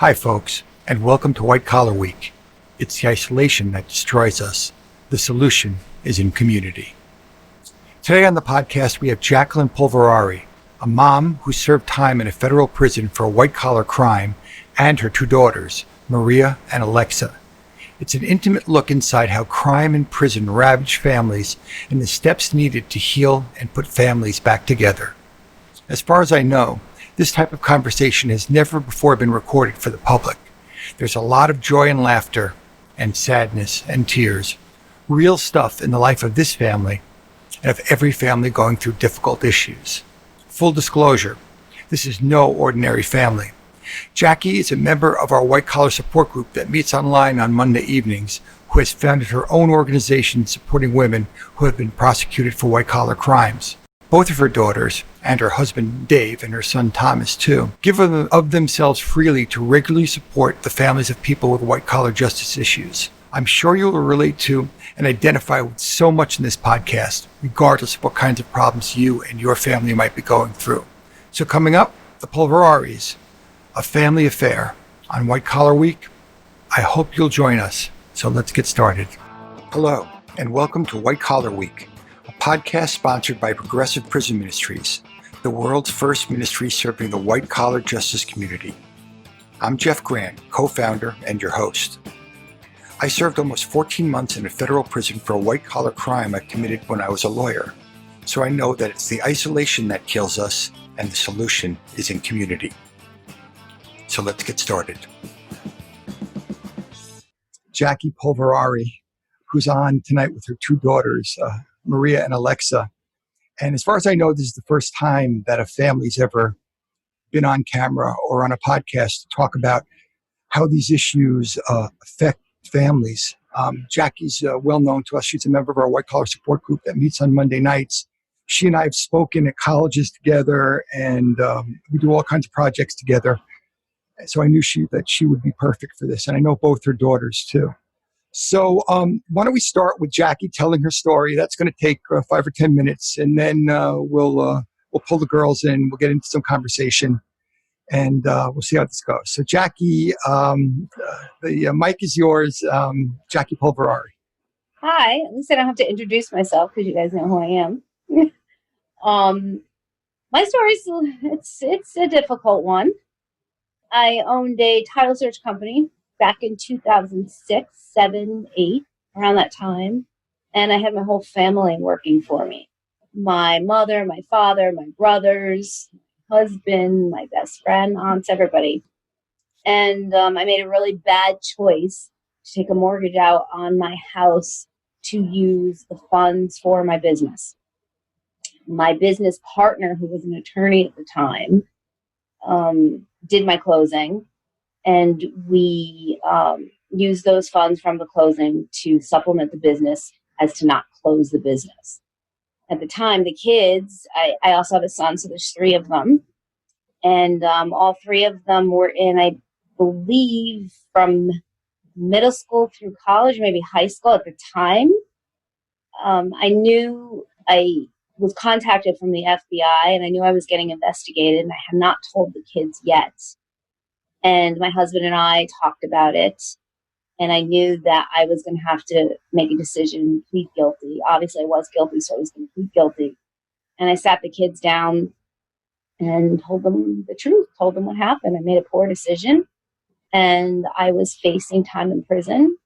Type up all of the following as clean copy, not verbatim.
Hi, folks, and welcome to White Collar Week. It's the isolation that destroys us. The solution is in community. Today on the podcast, we have Jacqueline Polverari, a mom who served time in a federal prison for a white-collar crime, and her two daughters, Maria and Alexa. It's an intimate look inside how crime and prison ravage families and the steps needed to heal and put families back together. As far as I know, this type of conversation has never before been recorded for the public. There's a lot of joy and laughter and sadness and tears. Real stuff in the life of this family and of every family going through difficult issues. Full disclosure, this is no ordinary family. Jackie is a member of our white collar support group that meets online on Monday evenings, who has founded her own organization supporting women who have been prosecuted for white collar crimes. Both of her daughters, and her husband Dave and her son Thomas too, give of themselves freely to regularly support the families of people with white-collar justice issues. I'm sure you will relate to and identify with so much in this podcast, regardless of what kinds of problems you and your family might be going through. So coming up, the Polveraris, a family affair on White Collar Week. I hope you'll join us. So let's get started. Hello, and welcome to White Collar Week, a podcast sponsored by Progressive Prison Ministries, the world's first ministry serving the white-collar justice community. I'm Jeff Grant, co-founder and your host. I served almost 14 months in a federal prison for a white-collar crime I committed when I was a lawyer, so I know that it's the isolation that kills us, and the solution is in community. So let's get started. Jackie Polverari, who's on tonight with her two daughters, Maria and Alexa. And as far as I know, this is the first time that a family's ever been on camera or on a podcast to talk about how these issues affect families. Jackie's well known to us. She's a member of our white collar support group that meets on Monday nights. She and I have spoken at colleges together, and we do all kinds of projects together. So I knew that she would be perfect for this. And I know both her daughters too. So why don't we start with Jackie telling her story? That's going to take 5 or 10 minutes, and then we'll pull the girls in. We'll get into some conversation, and we'll see how this goes. So Jackie, the mic is yours. Jackie Polverari. Hi. At least I don't have to introduce myself because you guys know who I am. My story is it's a difficult one. I owned a title search company back in 2006, 7, 8, around that time. And I had my whole family working for me. My mother, my father, my brothers, my husband, my best friend, aunts, everybody. And I made a really bad choice to take a mortgage out on my house to use the funds for my business. My business partner, who was an attorney at the time, did my closing. And we used those funds from the closing to supplement the business as to not close the business. At the time, the kids, I also have a son, so there's 3 of them. And all 3 of them were in, I believe, from middle school through college, maybe high school at the time. I knew I was contacted from the FBI, and I knew I was getting investigated, and I had not told the kids yet. And my husband and I talked about it, and I knew that I was going to have to make a decision, plead guilty. Obviously, I was guilty, so I was going to plead guilty. And I sat the kids down and told them the truth, told them what happened. I made a poor decision, and I was facing time in prison.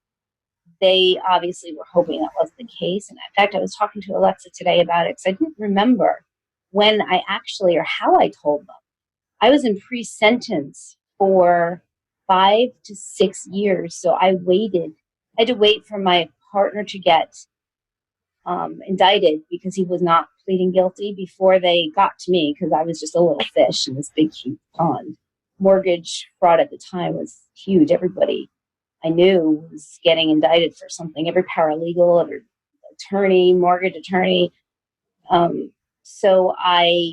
They obviously were hoping that wasn't the case. And in fact, I was talking to Alexa today about it because I didn't remember when I actually or how I told them. I was in pre-sentence for 5 to 6 years. So I had to wait for my partner to get indicted because he was not pleading guilty before they got to me, because I was just a little fish in this big, huge pond. Mortgage fraud at the time was huge. Everybody I knew was getting indicted for something. Every paralegal, every attorney, mortgage attorney. So I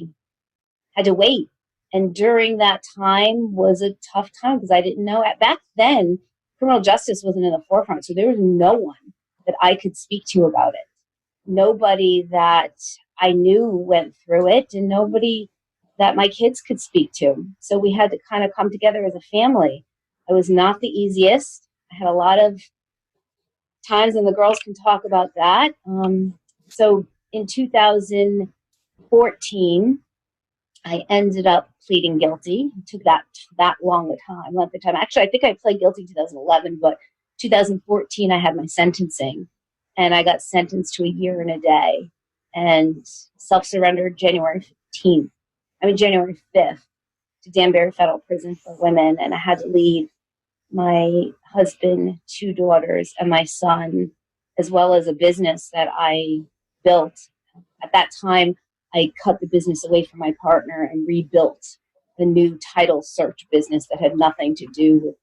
had to wait. And during that time was a tough time because I didn't know. Back then, criminal justice wasn't in the forefront. So there was no one that I could speak to about it. Nobody that I knew went through it, and nobody that my kids could speak to. So we had to kind of come together as a family. I was not the easiest. I had a lot of times, and the girls can talk about that. So in 2014, I ended up pleading guilty. It took that long a time, length of time. Actually, I think I pled guilty in 2011, but 2014 I had my sentencing, and I got sentenced to a year and a day, and self-surrendered January 5th to Danbury Federal Prison for Women, and I had to leave my husband, 2 daughters, and my son, as well as a business that I built. At that time, I cut the business away from my partner and rebuilt the new title search business that had nothing to do with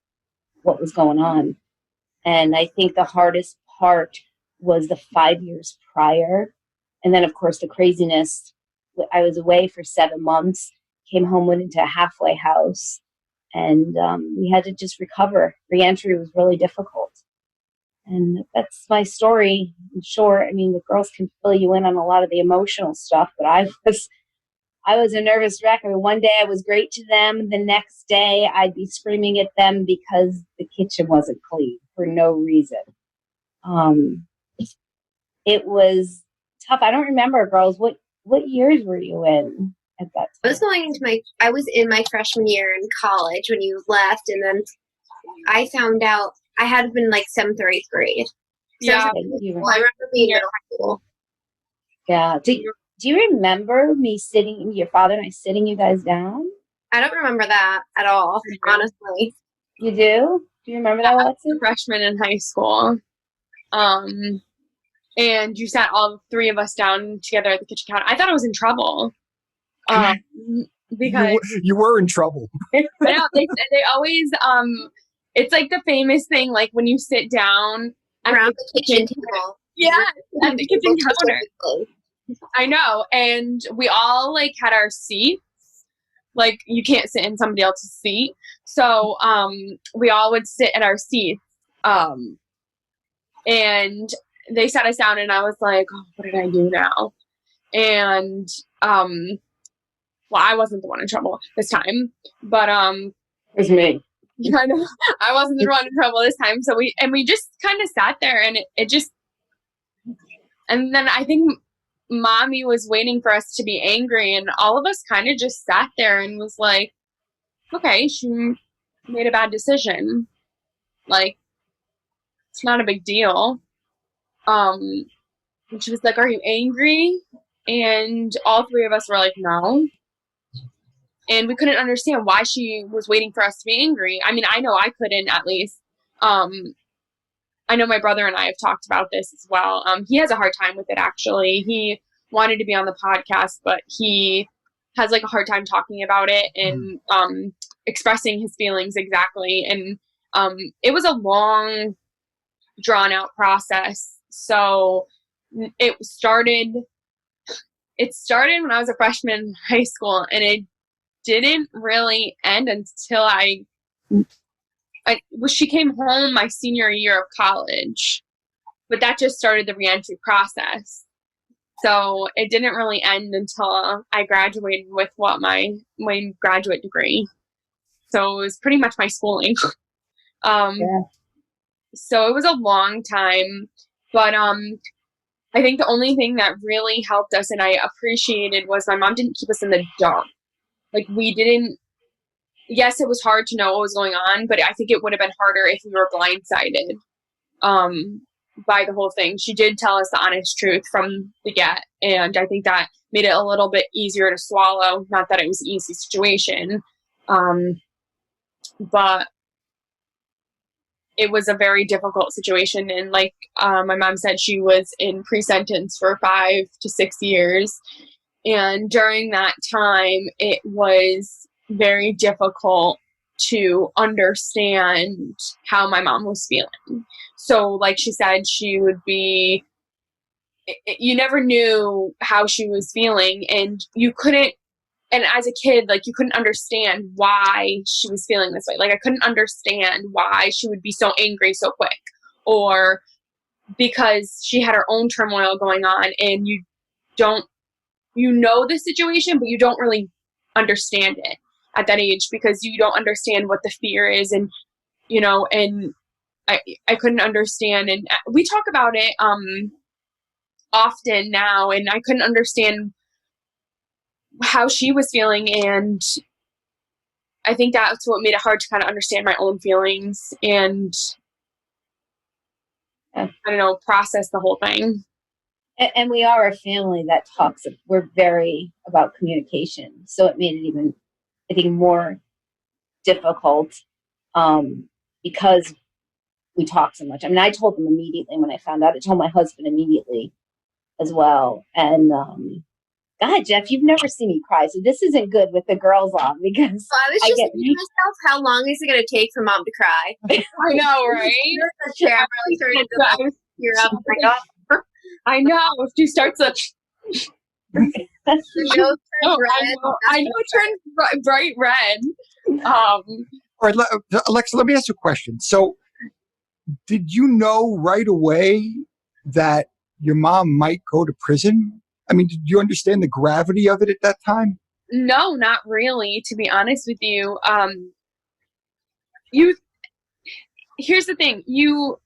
what was going on. And I think the hardest part was the 5 years prior. And then, of course, the craziness. I was away for 7 months, came home, went into a halfway house, and we had to just recover. Reentry was really difficult. And that's my story in short. I mean, the girls can fill you in on a lot of the emotional stuff, but I was a nervous wreck. I mean, one day I was great to them. The next day I'd be screaming at them because the kitchen wasn't clean for no reason. It was tough. I don't remember, girls. What years were you in at that time? I was in my freshman year in college when you left, and then I found out I had been like 7th or 8th grade. Yeah. I remember being in high school. Yeah. Do you remember your father and I sitting you guys down? I don't remember that at all, honestly. You do? Do you remember that, Alexis? I was a freshman in high school. And you sat all 3 of us down together at the kitchen counter. I thought I was in trouble. Because you were in trouble. I know, they always, it's like the famous thing, like when you sit down around the kitchen table. Yeah, at the kitchen counter. I know. And we all like had our seats. Like you can't sit in somebody else's seat. So we all would sit at our seats. And they sat us down, and I was like, oh, what did I do now? And well, I wasn't the one in trouble this time, but it was me. I know I wasn't the one in trouble this time. So we just kind of sat there, and it just, and then I think Mommy was waiting for us to be angry, and all of us kind of just sat there and was like, okay, she made a bad decision. Like, it's not a big deal. And she was like, are you angry? And all 3 of us were like, no. And we couldn't understand why she was waiting for us to be angry. I mean, I know I couldn't, at least. I know my brother and I have talked about this as well. He has a hard time with it, actually. He wanted to be on the podcast, but he has like a hard time talking about it and expressing his feelings exactly. And it was a long, drawn-out process. So it started when I was a freshman in high school, and it didn't really end until she came home my senior year of college, but that just started the reentry process. So it didn't really end until I graduated with my graduate degree. So it was pretty much my schooling. So it was a long time, but I think the only thing that really helped us and I appreciated was my mom didn't keep us in the dark. Like yes, it was hard to know what was going on, but I think it would have been harder if we were blindsided by the whole thing. She did tell us the honest truth from the get, and I think that made it a little bit easier to swallow. Not that it was an easy situation, but it was a very difficult situation. And like my mom said, she was in pre-sentence for 5 to 6 years. And during that time, it was very difficult to understand how my mom was feeling. So like she said, she would be, you never knew how she was feeling, and you couldn't, and as a kid, like you couldn't understand why she was feeling this way. Like I couldn't understand why she would be so angry so quick, or because she had her own turmoil going on, and you know the situation, but you don't really understand it at that age because you don't understand what the fear is, and and I couldn't understand. And we talk about it often now, and I couldn't understand how she was feeling. And I think that's what made it hard to kind of understand my own feelings and, I don't know, process the whole thing. And we are a family that talks. We're very about communication, so it made it even, I think, more difficult because we talk so much. I mean, I told them immediately when I found out. I told my husband immediately as well. And God, Jeff, you've never seen me cry, so this isn't good with the girls on because Well, I was just thinking to myself, how long is it going to take for mom to cry? I know, right? Chair, I'm really starting to tear up. Oh my God. I know. She starts to. The nose turns red. I know it turned bright red. All right, Alexa, let me ask you a question. So, did you know right away that your mom might go to prison? I mean, did you understand the gravity of it at that time? No, not really, to be honest with you. Here's the thing. You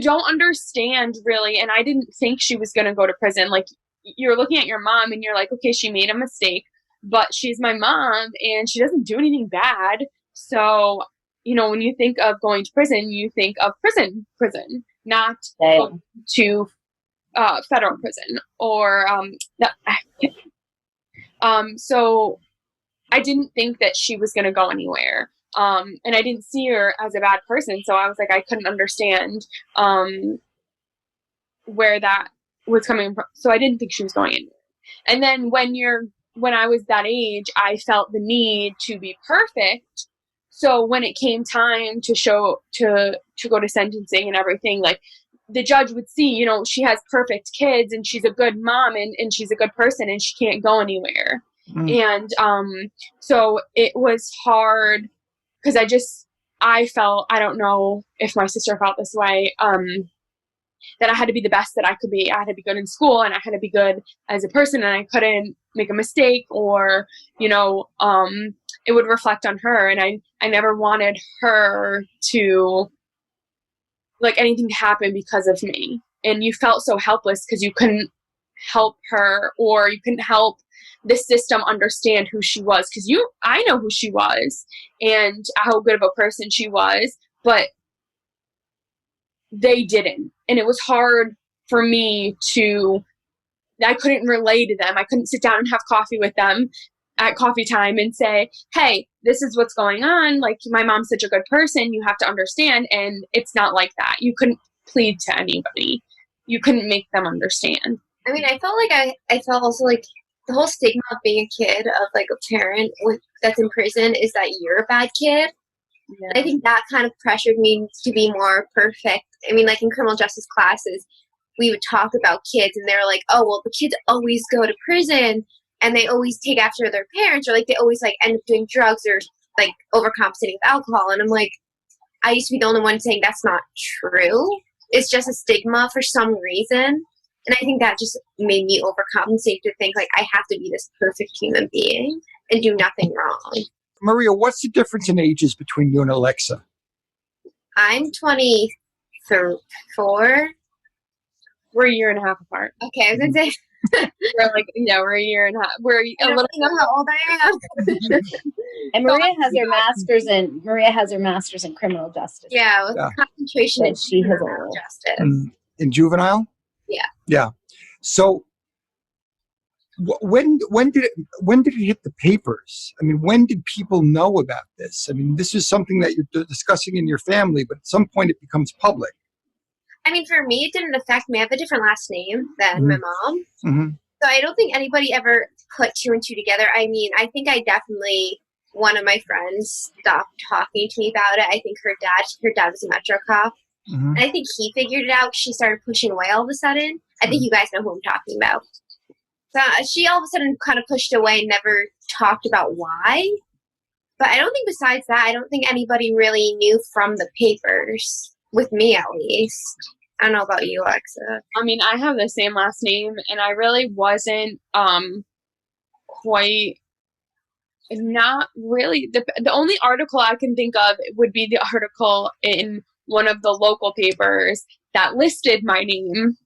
don't understand really, and I didn't think she was going to go to prison. Like, you're looking at your mom and you're like, okay, she made a mistake, but she's my mom and she doesn't do anything bad. So, when you think of going to prison, you think of prison, not to federal prison or so I didn't think that she was going to go anywhere. And I didn't see her as a bad person. So I was like, I couldn't understand where that was coming from. So I didn't think she was going anywhere. And then when I was that age, I felt the need to be perfect. So when it came time to go to sentencing and everything, like the judge would see, she has perfect kids and she's a good mom and she's a good person and she can't go anywhere. And so it was hard because I felt, I don't know if my sister felt this way, that I had to be the best that I could be. I had to be good in school and I had to be good as a person and I couldn't make a mistake or, it would reflect on her. And I never wanted her to, like, anything to happen because of me. And you felt so helpless because you couldn't help her or you couldn't help the system understand who she was. Because I know who she was and how good of a person she was, but they didn't. And it was hard for me I couldn't relay to them. I couldn't sit down and have coffee with them at coffee time and say, hey, this is what's going on. Like, my mom's such a good person. You have to understand. And it's not like that. You couldn't plead to anybody. You couldn't make them understand. I mean, I felt like I felt also like the whole stigma of being a kid of like a parent that's in prison is that you're a bad kid. Yeah. I think that kind of pressured me to be more perfect. I mean, like in criminal justice classes, we would talk about kids and they were like, oh, well, the kids always go to prison and they always take after their parents or like they always like end up doing drugs or like overcompensating with alcohol. And I'm like, I used to be the only one saying that's not true. It's just a stigma for some reason. And I think that just made me overcompensate to think like I have to be this perfect human being and do nothing wrong. Maria, what's the difference in ages between you and Alexa? I'm 24. We're a year and a half apart. Okay, I was going to say. We're a year and a half. We're a little know how old I am. And Maria has her master's in criminal justice. Yeah, with concentration in she has criminal justice. In juvenile? Yeah. Yeah. So when did it hit the papers? I mean, when did people know about this? I mean, this is something that you're discussing in your family, but at some point it becomes public. I mean, for me, it didn't affect me. I have a different last name than my mom. Mm-hmm. So I don't think anybody ever put two and two together. I mean, I think one of my friends stopped talking to me about it. I think her dad was a Metro cop. Mm-hmm. And I think he figured it out. She started pushing away all of a sudden. I think you guys know who I'm talking about. So she all of a sudden kind of pushed away and never talked about why. But I don't think besides that, I don't think anybody really knew from the papers, with me at least. I don't know about you, Alexa. I mean, I have the same last name, and I really wasn't quite not really. The only article I can think of would be the article in one of the local papers that listed my name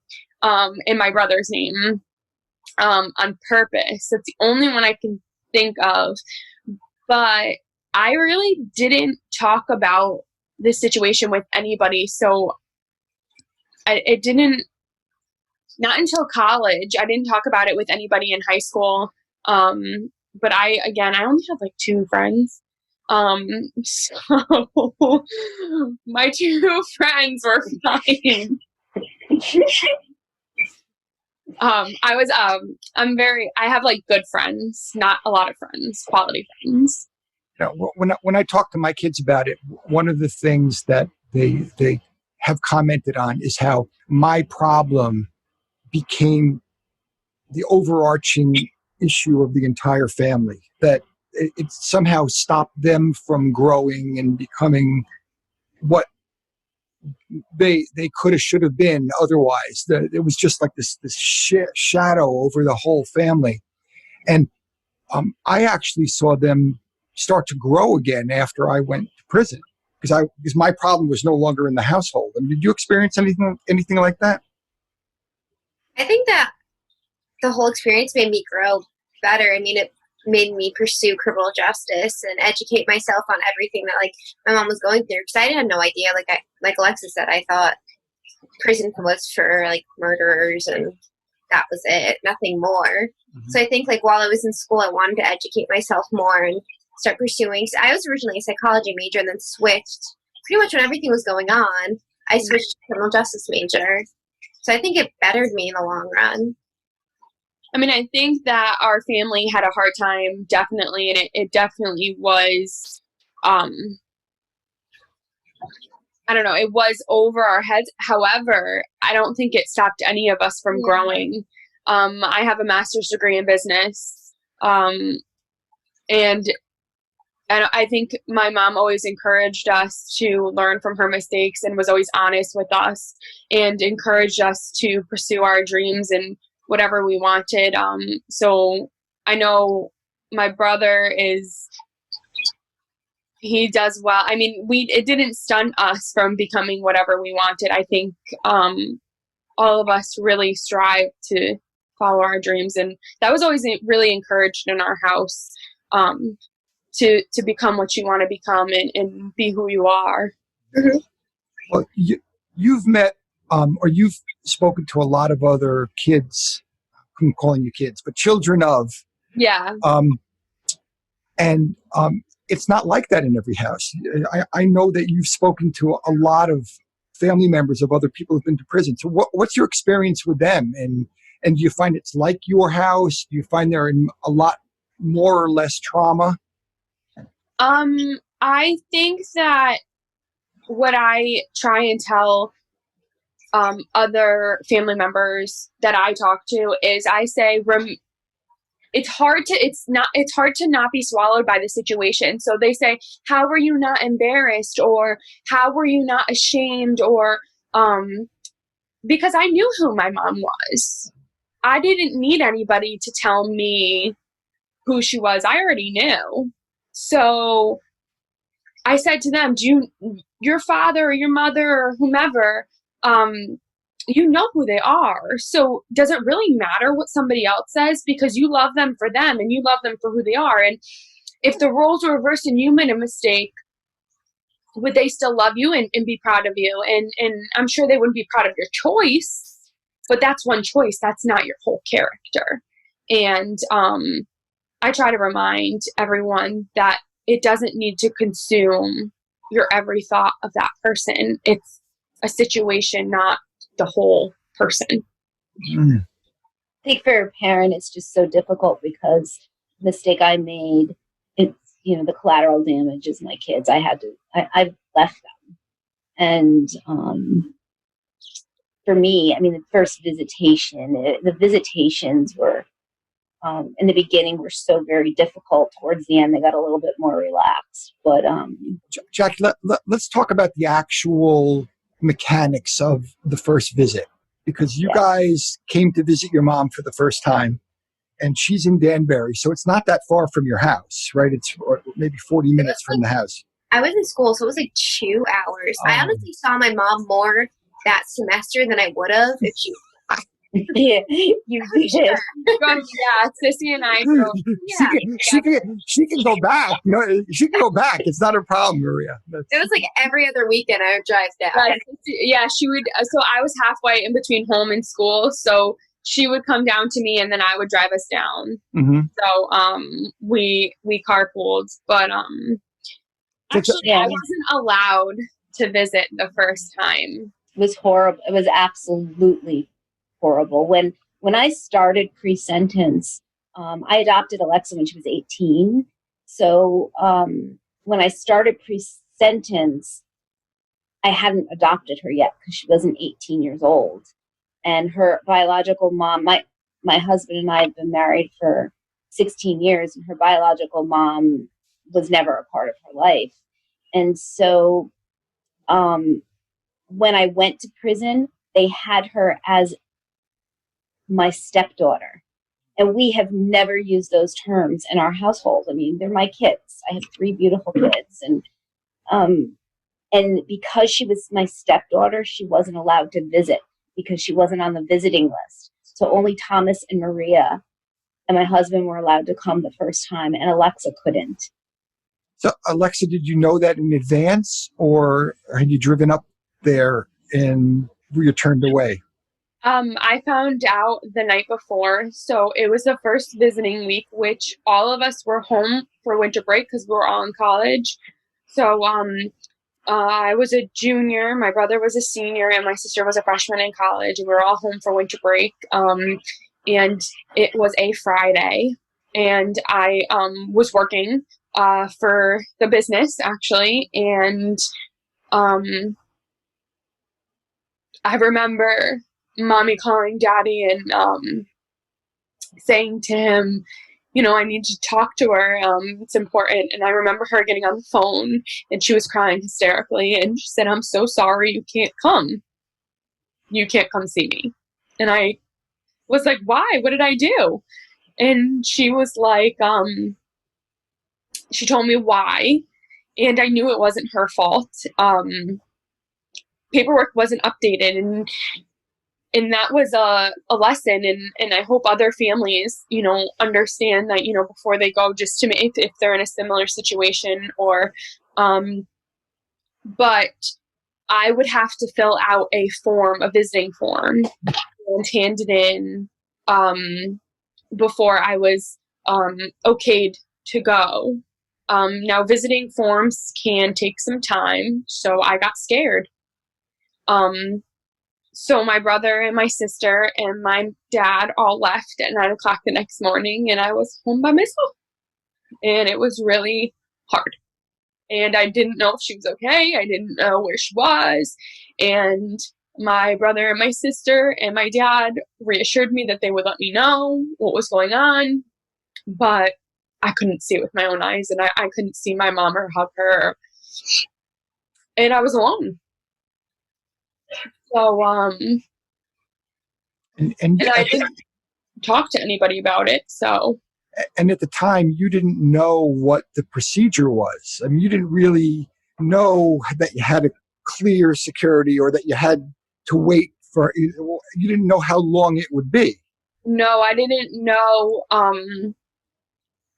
and my brother's name on purpose. That's the only one I can think of. But I really didn't talk about this situation with anybody. So it didn't, not until college, I didn't talk about it with anybody in high school. But I only had like 2 friends. So my 2 friends were fine. I have like good friends, not a lot of friends, quality friends. You know, when I talk to my kids about it, one of the things that they have commented on is how my problem became the overarching issue of the entire family, that it somehow stopped them from growing and becoming what they could have, should have been otherwise. It was just like this shadow over the whole family. And I actually saw them start to grow again after I went to prison, because my problem was no longer in the household. I mean, did you experience anything like that? I think that the whole experience made me grow better. I mean, it made me pursue criminal justice and educate myself on everything that like my mom was going through, because I had no idea. Like Alexis said, I thought prison was for like murderers and that was it, nothing more. Mm-hmm. So I think like while I was in school, I wanted to educate myself more and start pursuing. So I was originally a psychology major and then switched pretty much when everything was going on. I switched to criminal justice major. So I think it bettered me in the long run. I mean, I think that our family had a hard time, definitely, and it definitely was, I don't know, it was over our heads. However, I don't think it stopped any of us from growing. I have a master's degree in business, and I think my mom always encouraged us to learn from her mistakes and was always honest with us and encouraged us to pursue our dreams and whatever we wanted. So I know my brother he does well. I mean, it didn't stunt us from becoming whatever we wanted. I think all of us really strive to follow our dreams, and that was always really encouraged in our house, to become what you want to become and be who you are. Mm-hmm. Well, you've met or you've spoken to a lot of other kids. I'm calling you kids, but children of. Yeah. And it's not like that in every house. I know that you've spoken to a lot of family members of other people who've been to prison. So what's your experience with them? And do you find it's like your house? Do you find there a lot more or less trauma? I think that what I try and tell other family members that I talk to is I say, it's hard to not be swallowed by the situation. So they say, how were you not embarrassed, or how were you not ashamed, or because I knew who my mom was. I didn't need anybody to tell me who she was. I already knew. So I said to them, your father or your mother or whomever, you know who they are. So does it really matter what somebody else says? Because you love them for them and you love them for who they are. And if the roles were reversed and you made a mistake, would they still love you and be proud of you? And I'm sure they wouldn't be proud of your choice, but that's one choice. That's not your whole character. And I try to remind everyone that it doesn't need to consume your every thought of that person. It's a situation, not the whole person. I think for a parent, it's just so difficult because the mistake I made, it's, the collateral damage is my kids. I've left them. And for me, I mean, the first visitation, the visitations were, in the beginning, were so very difficult. Towards the end, they got a little bit more relaxed. But Jack, let's talk about the actual mechanics of the first visit, because you guys came to visit your mom for the first time, and she's in Danbury, so it's not that far from your house, right? It's maybe 40 minutes from the house. I was in school, so it was like 2 hours. I honestly saw my mom more that semester than I would have if she. Yeah, you did. Yeah, Sissy and I drove. She can go back. She can go back. It's not a problem, Maria. It was like every other weekend I would drive down. Yeah, she would. So I was halfway in between home and school, so she would come down to me, and then I would drive us down. Mm-hmm. So we carpooled, but actually, I wasn't allowed to visit the first time. It was horrible. It was absolutely horrible. When I started pre-sentence, I adopted Alexa when she was 18. So when I started pre-sentence, I hadn't adopted her yet because she wasn't 18 years old. And her biological mom, my husband and I have been married for 16 years, and her biological mom was never a part of her life. And so when I went to prison, they had her as my stepdaughter. And we have never used those terms in our household. I mean, they're my kids. I have 3 beautiful kids. And because she was my stepdaughter, she wasn't allowed to visit because she wasn't on the visiting list. So only Thomas and Maria and my husband were allowed to come the first time, and Alexa couldn't. So, Alexa, did you know that in advance, or had you driven up there and were you turned away? I found out the night before, so it was the first visiting week, which all of us were home for winter break because we were all in college. So I was a junior, my brother was a senior, and my sister was a freshman in college, and we were all home for winter break. And it was a Friday, and I was working for the business, actually, and I remember Mommy calling Daddy and saying to him, I need to talk to her. It's important. And I remember her getting on the phone, and she was crying hysterically, and she said, "I'm so sorry, you can't come. You can't come see me." And I was like, "Why? What did I do?" And she was like, she told me why, and I knew it wasn't her fault. Paperwork wasn't updated, and that was a lesson, and I hope other families, understand that, before they go, just to make, if they're in a similar situation, or, but I would have to fill out a visiting form, and hand it in, before I was, okayed to go. Now visiting forms can take some time, so I got scared. So my brother and my sister and my dad all left at 9 o'clock the next morning, and I was home by myself. And it was really hard. And I didn't know if she was okay. I didn't know where she was. And my brother and my sister and my dad reassured me that they would let me know what was going on. But I couldn't see it with my own eyes, and I couldn't see my mom or hug her. And I was alone. So, and I didn't talk to anybody about it, so. And at the time, you didn't know what the procedure was. I mean, you didn't really know that you had a clear security, or that you had to wait for, you didn't know how long it would be. No, I didn't know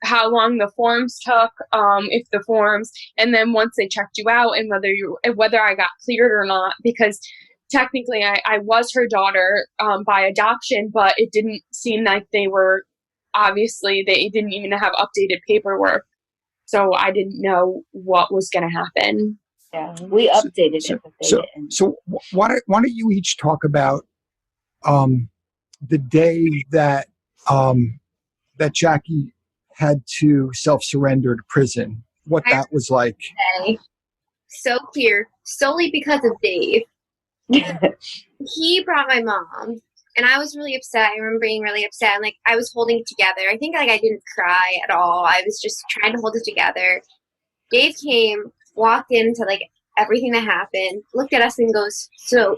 how long the forms took, if the forms, and then once they checked you out, and whether I got cleared or not, because technically I was her daughter by adoption, but it didn't seem like they didn't even have updated paperwork, so I didn't know what was going to happen. Yeah, we updated it, but they didn't. So why don't you each talk about the day that that Jackie had to self-surrender to prison, what that was like. So clear, solely because of Dave. He brought my mom, and I was really upset. I remember being really upset, and I was holding it together. I think I didn't cry at all. I was just trying to hold it together. Dave came, walked into everything that happened, looked at us and goes, so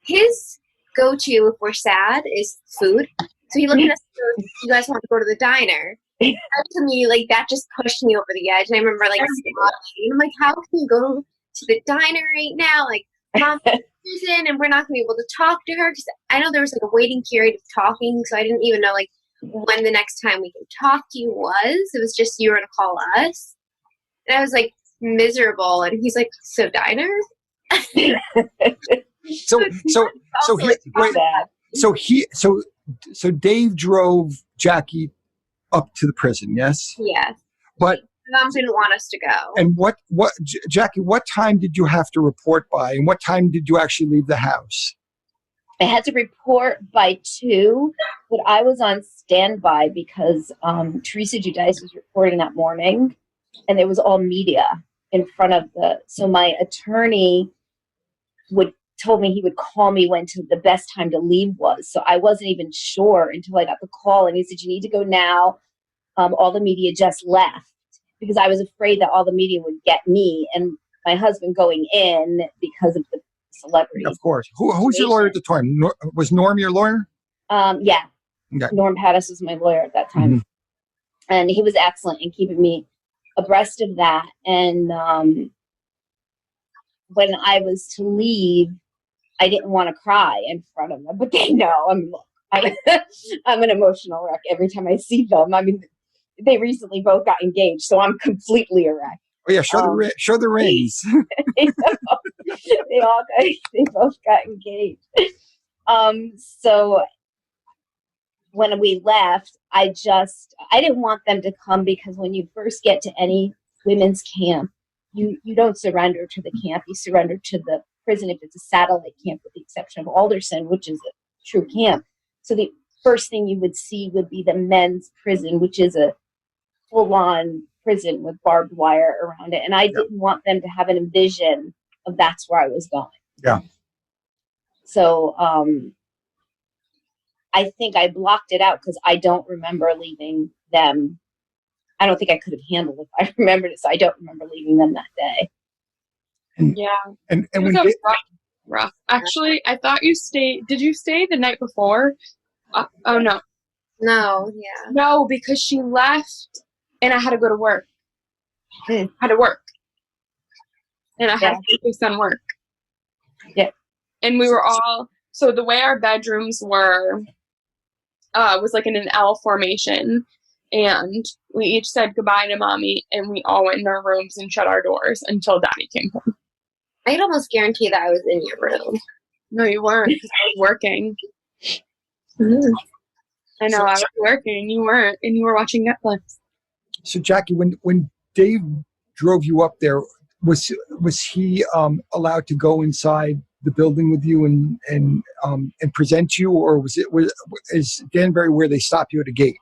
his go-to if we're sad is food. So he looked at us and goes, "You guys want to go to the diner?" And to me, like, that just pushed me over the edge. And I remember, like, smiling. And I'm like, how can you go to the diner right now? Like, Mom's in prison and we're not going to be able to talk to her. Because I know there was, like, a waiting period of talking. So I didn't even know, like, when the next time we could talk to you was. It was just you were going to call us. And I was, like, miserable. And he's like, so diner? So Dave drove Jackie up to the prison, yes? Yes. But Mom didn't want us to go. and Jackie, what time did you have to report by, and what time did you actually leave the house? I had to report by 2, but I was on standby because Teresa Giudice was reporting that morning, and there was all media in front of so my attorney told me he would call me when the best time to leave was. So I wasn't even sure until I got the call, and he said, "You need to go now. All the media just left," because I was afraid that all the media would get me and my husband going in because of the celebrity. Of course. Who's your lawyer at the time? Was Norm your lawyer? Yeah. Okay. Norm Pattis was my lawyer at that time. Mm-hmm. And he was excellent in keeping me abreast of that. And when I was to leave, I didn't want to cry in front of them, but they know. I mean, look, I'm an emotional wreck every time I see them. I mean, they recently both got engaged, so I'm completely a wreck. Oh yeah, show the rings. They both got engaged. So when we left, I didn't want them to come, because when you first get to any women's camp, you don't surrender to the camp. You surrender to the prison if it's a satellite camp, with the exception of Alderson, which is a true camp. So the first thing you would see would be the men's prison, which is a full-on prison with barbed wire around it. And I didn't want them to have an vision of that's where I was going. Yeah. So I think I blocked it out because I don't remember leaving them. I don't think I could have handled it if I remembered it. So I don't remember leaving them that day. Yeah. And it was rough. Actually, I thought you stayed. Did you stay the night before? Oh, no. No, yeah. No, because she left and I had to go to work. I had to work. And I had to focus on work. Yeah. And we were all, so the way our bedrooms were, was like in an L formation. And we each said goodbye to Mommy, and we all went in our rooms and shut our doors until Daddy came home. I could almost guarantee that I was in your room. No, you weren't, because I was working. Mm-hmm. I know, I was working, you weren't, and you were watching Netflix. So, Jackie, when Dave drove you up there, was he allowed to go inside the building with you and present you, or is Danbury where they stop you at a gate?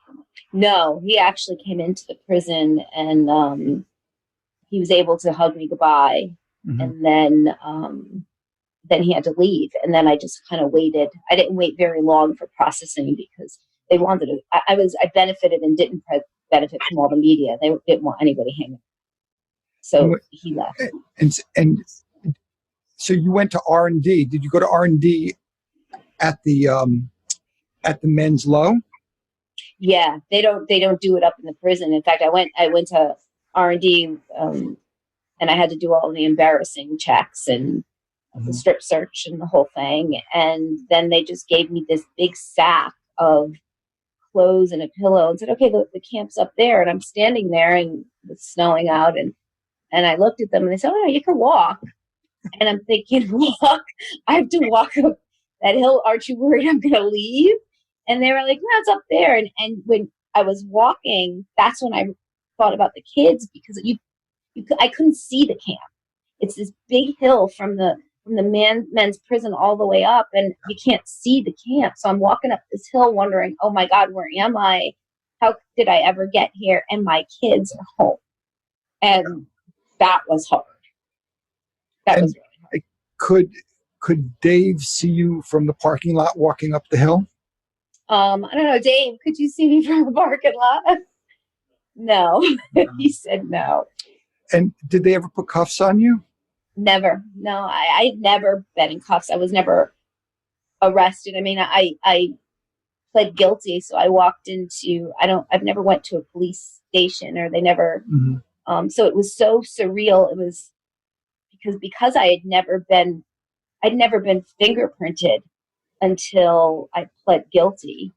No, he actually came into the prison, and he was able to hug me goodbye. Mm-hmm. And then he had to leave. And then I just kind of waited. I didn't wait very long for processing because they wanted to. I benefited and didn't benefit from all the media. They didn't want anybody hanging. So he left. And so you went to R&D. Did you go to R&D at the men's low? Yeah, they don't do it up in the prison. In fact, I went to R&D, and I had to do all the embarrassing checks and the strip search and the whole thing. And then they just gave me this big sack of clothes and a pillow and said, "Okay, the camp's up there." And I'm standing there, and it's snowing out, and I looked at them, and they said, "Oh, no, you can walk." And I'm thinking, walk? I have to walk up that hill. Aren't you worried I'm going to leave? And they were like, "No, it's up there." And when I was walking, that's when I thought about the kids, because I couldn't see the camp. It's this big hill from the men's prison all the way up, and you can't see the camp. So I'm walking up this hill wondering, oh my God, where am I? How did I ever get here? And my kids are home. And that was hard. That was really hard. Could Dave see you from the parking lot walking up the hill? I don't know, Dave, could you see me from the parking lot? No. He said no. And did they ever put cuffs on you? Never. No, I'd never been in cuffs. I was never arrested. I mean, I pled guilty. So I walked into, I've never went to a police station, or they never, so it was so surreal. It was because I'd never been fingerprinted until I pled guilty.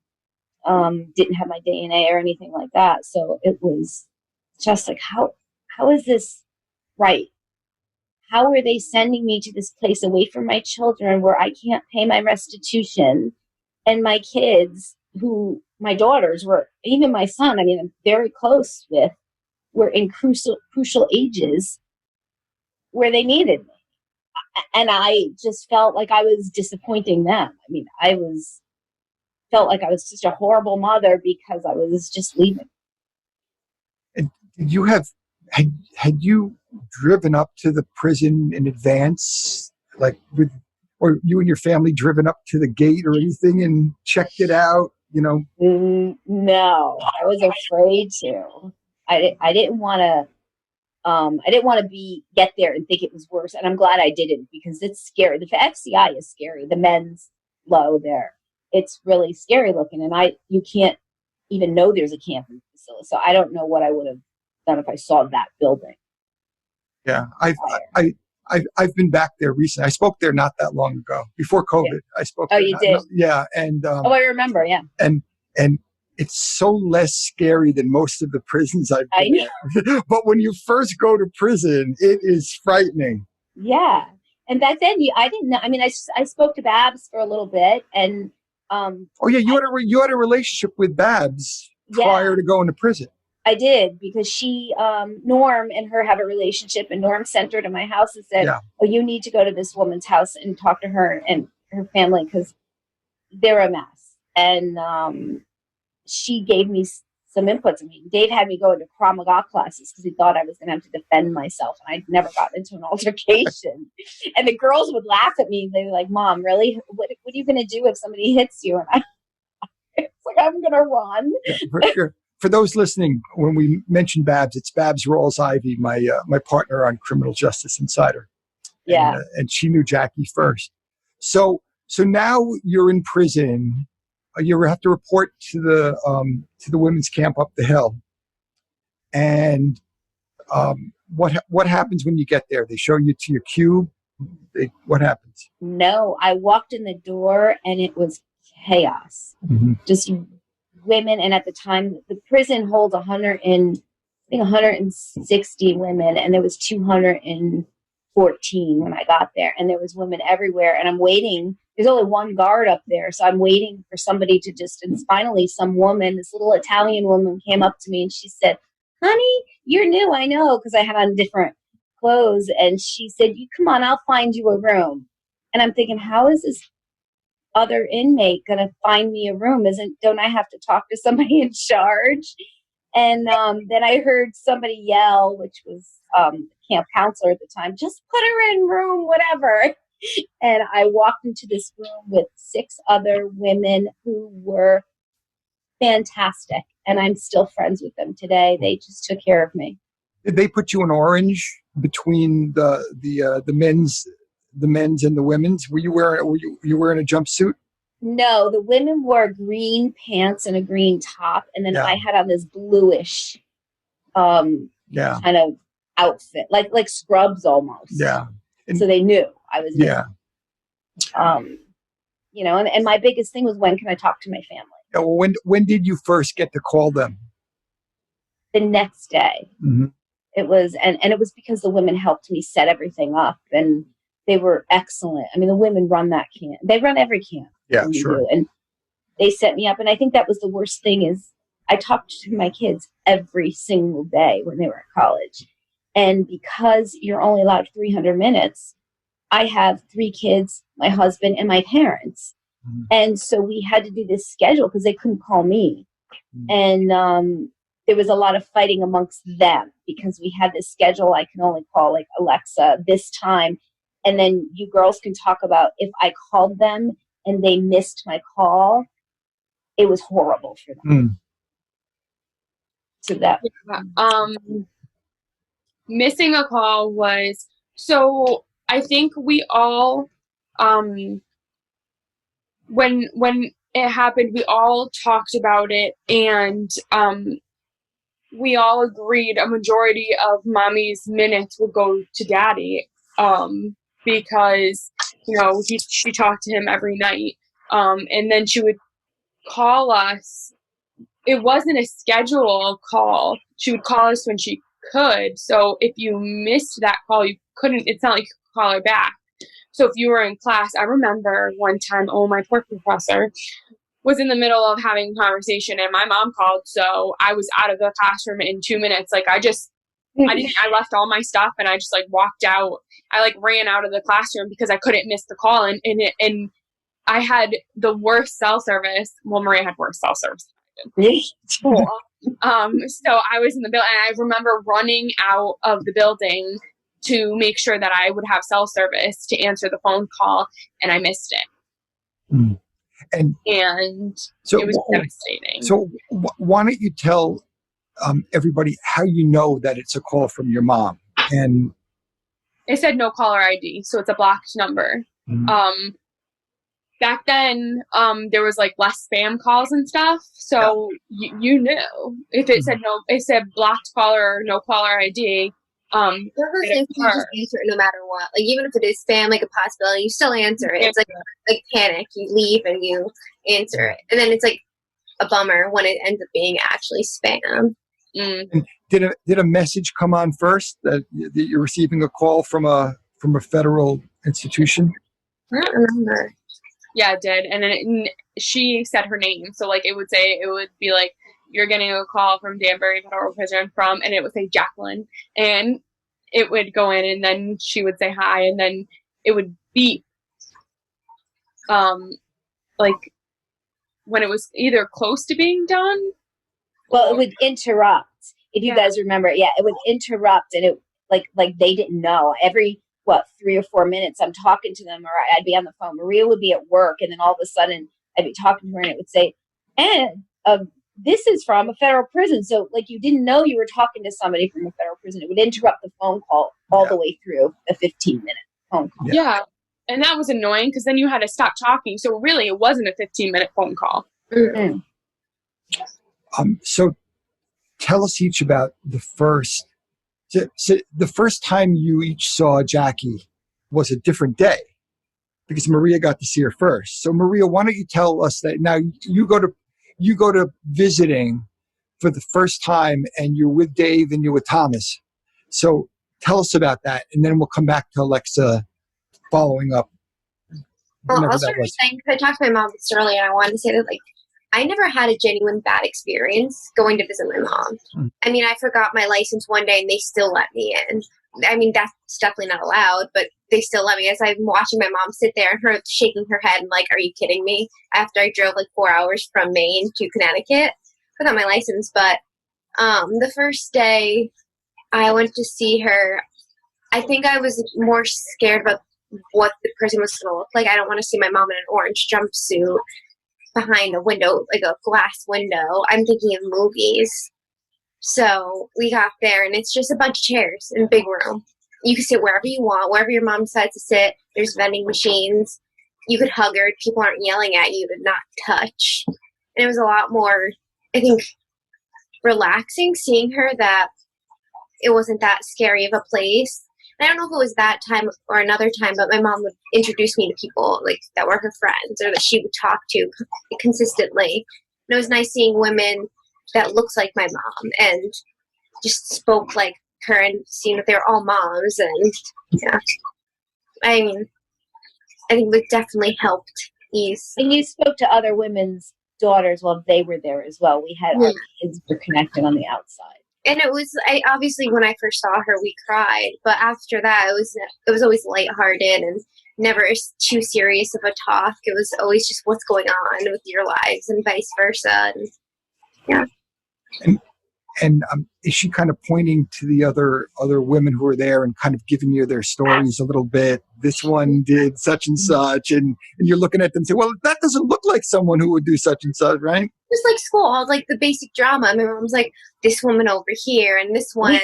Didn't have my DNA or anything like that. So it was just like, how is this right? How are they sending me to this place away from my children where I can't pay my restitution, and my kids, who my daughters were, even my son, I mean, I'm very close with, were in crucial ages where they needed me. And I just felt like I was disappointing them. I mean, felt like I was just a horrible mother because I was just leaving. And did you had you driven up to the prison in advance, like or you and your family driven up to the gate or anything and checked it out? No, I was afraid to. I didn't want to. I didn't want to get there and think it was worse, and I'm glad I didn't, because it's scary. The FCI is scary. The men's low there, it's really scary looking, and you can't even know there's a camping facility. So I don't know what I would have done if I saw that building. Yeah, I've been back there recently. I spoke there not that long ago, before COVID. Yeah. I spoke. Oh, you did? Yeah, and I remember. Yeah, and it's so less scary than most of the prisons I've been in. But when you first go to prison, it is frightening. Yeah, and back then I didn't know. I mean, I spoke to Babs for a little bit, and oh yeah, you had a relationship with Babs prior to going to prison. I did, because Norm and her have a relationship, and Norm sent her to my house and said, "Oh, you need to go to this woman's house and talk to her and her family, because they're a mess." And she gave me some inputs. I mean, Dave had me go into Krav Maga classes because he thought I was going to have to defend myself, and I'd never gotten into an altercation. And the girls would laugh at me. They were like, "Mom, really? What are you going to do if somebody hits you?" And it's like, I'm going to run. Yeah, for those listening, when we mention Babs, it's Babs Rawls-Ivy, my partner on Criminal Justice Insider. Yeah, and she knew Jackie first. So now you're in prison. You have to report to the women's camp up the hill. And what happens when you get there? They show you to your cube. What happens? No, I walked in the door and it was chaos. Just women, and at the time the prison holds 160 women, and there was 214 when I got there, and there was women everywhere, and I'm waiting. There's only one guard up there, so I'm waiting for somebody to and finally some woman, this little Italian woman, came up to me and she said, "Honey, you're new." I know, because I had on different clothes, and she said, "You come on, I'll find you a room." And I'm thinking, how is this other inmate going to find me a room? Don't I have to talk to somebody in charge? And then I heard somebody yell, which was the camp counselor at the time, "Just put her in room, whatever." And I walked into this room with 6 other women who were fantastic, and I'm still friends with them today. They just took care of me. Did they put you in orange between the men's and the women's? Were you wearing a jumpsuit? No, the women wore green pants and a green top, and then I had on this bluish kind of outfit, like scrubs almost. Yeah. So they knew I was new. And my biggest thing was, when can I talk to my family? Yeah, well, when did you first get to call them? The next day. Mm-hmm. It was, and it was because the women helped me set everything up, and they were excellent. I mean, the women run that camp. They run every camp. Yeah, sure. And they set me up. And I think that was the worst thing, is I talked to my kids every single day when they were at college. And because you're only allowed 300 minutes, I have 3 kids, my husband, and my parents. Mm-hmm. And so we had to do this schedule because they couldn't call me. Mm-hmm. And there was a lot of fighting amongst them because we had this schedule. I can only call, like, Alexa this time. And then you girls can talk about if I called them and they missed my call, it was horrible for them. Mm. So that missing a call was, so I think we all when it happened, we all talked about it, and we all agreed a majority of mommy's minutes would go to daddy, because, she talked to him every night. And then she would call us. It wasn't a scheduled call. She would call us when she could. So if you missed that call, you couldn't, it's not like you could call her back. So if you were in class, I remember one time, my poor professor was in the middle of having a conversation and my mom called. So I was out of the classroom in 2 minutes. Like I left all my stuff and I just like walked out. I like ran out of the classroom because I couldn't miss the call. And I had the worst cell service. Well, Maria had worse cell service than I did. Cool. So I was in the building and I remember running out of the building to make sure that I would have cell service to answer the phone call, and I missed it. Mm. And so it was devastating. So why don't you tell everybody how you know that it's a call from your mom? And it said no caller ID, so it's a blocked number. Mm-hmm. Back then, there was like less spam calls and stuff, so you knew if it said no, it said blocked caller or no caller ID. There are things you just answer it no matter what. Like even if it is spam, like a possibility, you still answer it. It's like panic. You leave and you answer it, and then it's like a bummer when it ends up being actually spam. Mm. Did a message come on first that you're receiving a call from a federal institution? I don't remember. Yeah, it did, and then she said her name, so like it would be like, you're getting a call from Danbury Federal Prison from, and it would say Jacqueline, and it would go in, and then she would say hi, and then it would beep, like when it was either close to being done. Well, it would interrupt. If you guys remember, it would interrupt, and it like they didn't know. Every 3 or 4 minutes, I'm talking to them, or I'd be on the phone. Maria would be at work, and then all of a sudden, I'd be talking to her, and it would say, "And this is from a federal prison." So, like, you didn't know you were talking to somebody from a federal prison. It would interrupt the phone call all the way through a 15-minute phone call. Yeah, and that was annoying because then you had to stop talking. So really, it wasn't a 15-minute phone call. Mm-hmm. So tell us each about the first. So the first time you each saw Jackie was a different day because Maria got to see her first. So Maria, why don't you tell us that now you go to visiting for the first time and you're with Dave and you're with Thomas. So tell us about that, and then we'll come back to Alexa following up. Well, I'll start by saying, because I talked to my mom this earlier, and I wanted to say that, like, I never had a genuine bad experience going to visit my mom. Mm. I mean, I forgot my license one day and they still let me in. I mean, that's definitely not allowed, but they still let me. As I'm watching my mom sit there and her shaking her head and like, are you kidding me? After I drove like 4 hours from Maine to Connecticut without my license. But the first day I went to see her, I think I was more scared about what the prison was going to look like. I don't want to see my mom in an orange jumpsuit behind a window, like a glass window. I'm thinking of movies. So we got there, and it's just a bunch of chairs in a big room. You can sit wherever you want, wherever your mom decides to sit. There's vending machines. You could hug her. People aren't yelling at you to not touch. And it was a lot more, I think, relaxing seeing her, that it wasn't that scary of a place. I don't know if it was that time or another time, but my mom would introduce me to people like that were her friends or that she would talk to consistently. And it was nice seeing women that looked like my mom and just spoke like her, and seeing that they were all moms. And yeah, I mean, I think it definitely helped ease. And you spoke to other women's daughters while they were there as well. We had our kids were connected on the outside. And it was, obviously when I first saw her, we cried. But after that, it was always lighthearted and never too serious of a talk. It was always just what's going on with your lives and vice versa. And, yeah. And is she kind of pointing to the other women who were there and kind of giving you their stories a little bit? This one did such and such, and you're looking at them and say, well, that doesn't look like someone who would do such and such, right? Just like school, like the basic drama. My mom's like, this woman over here, and this one,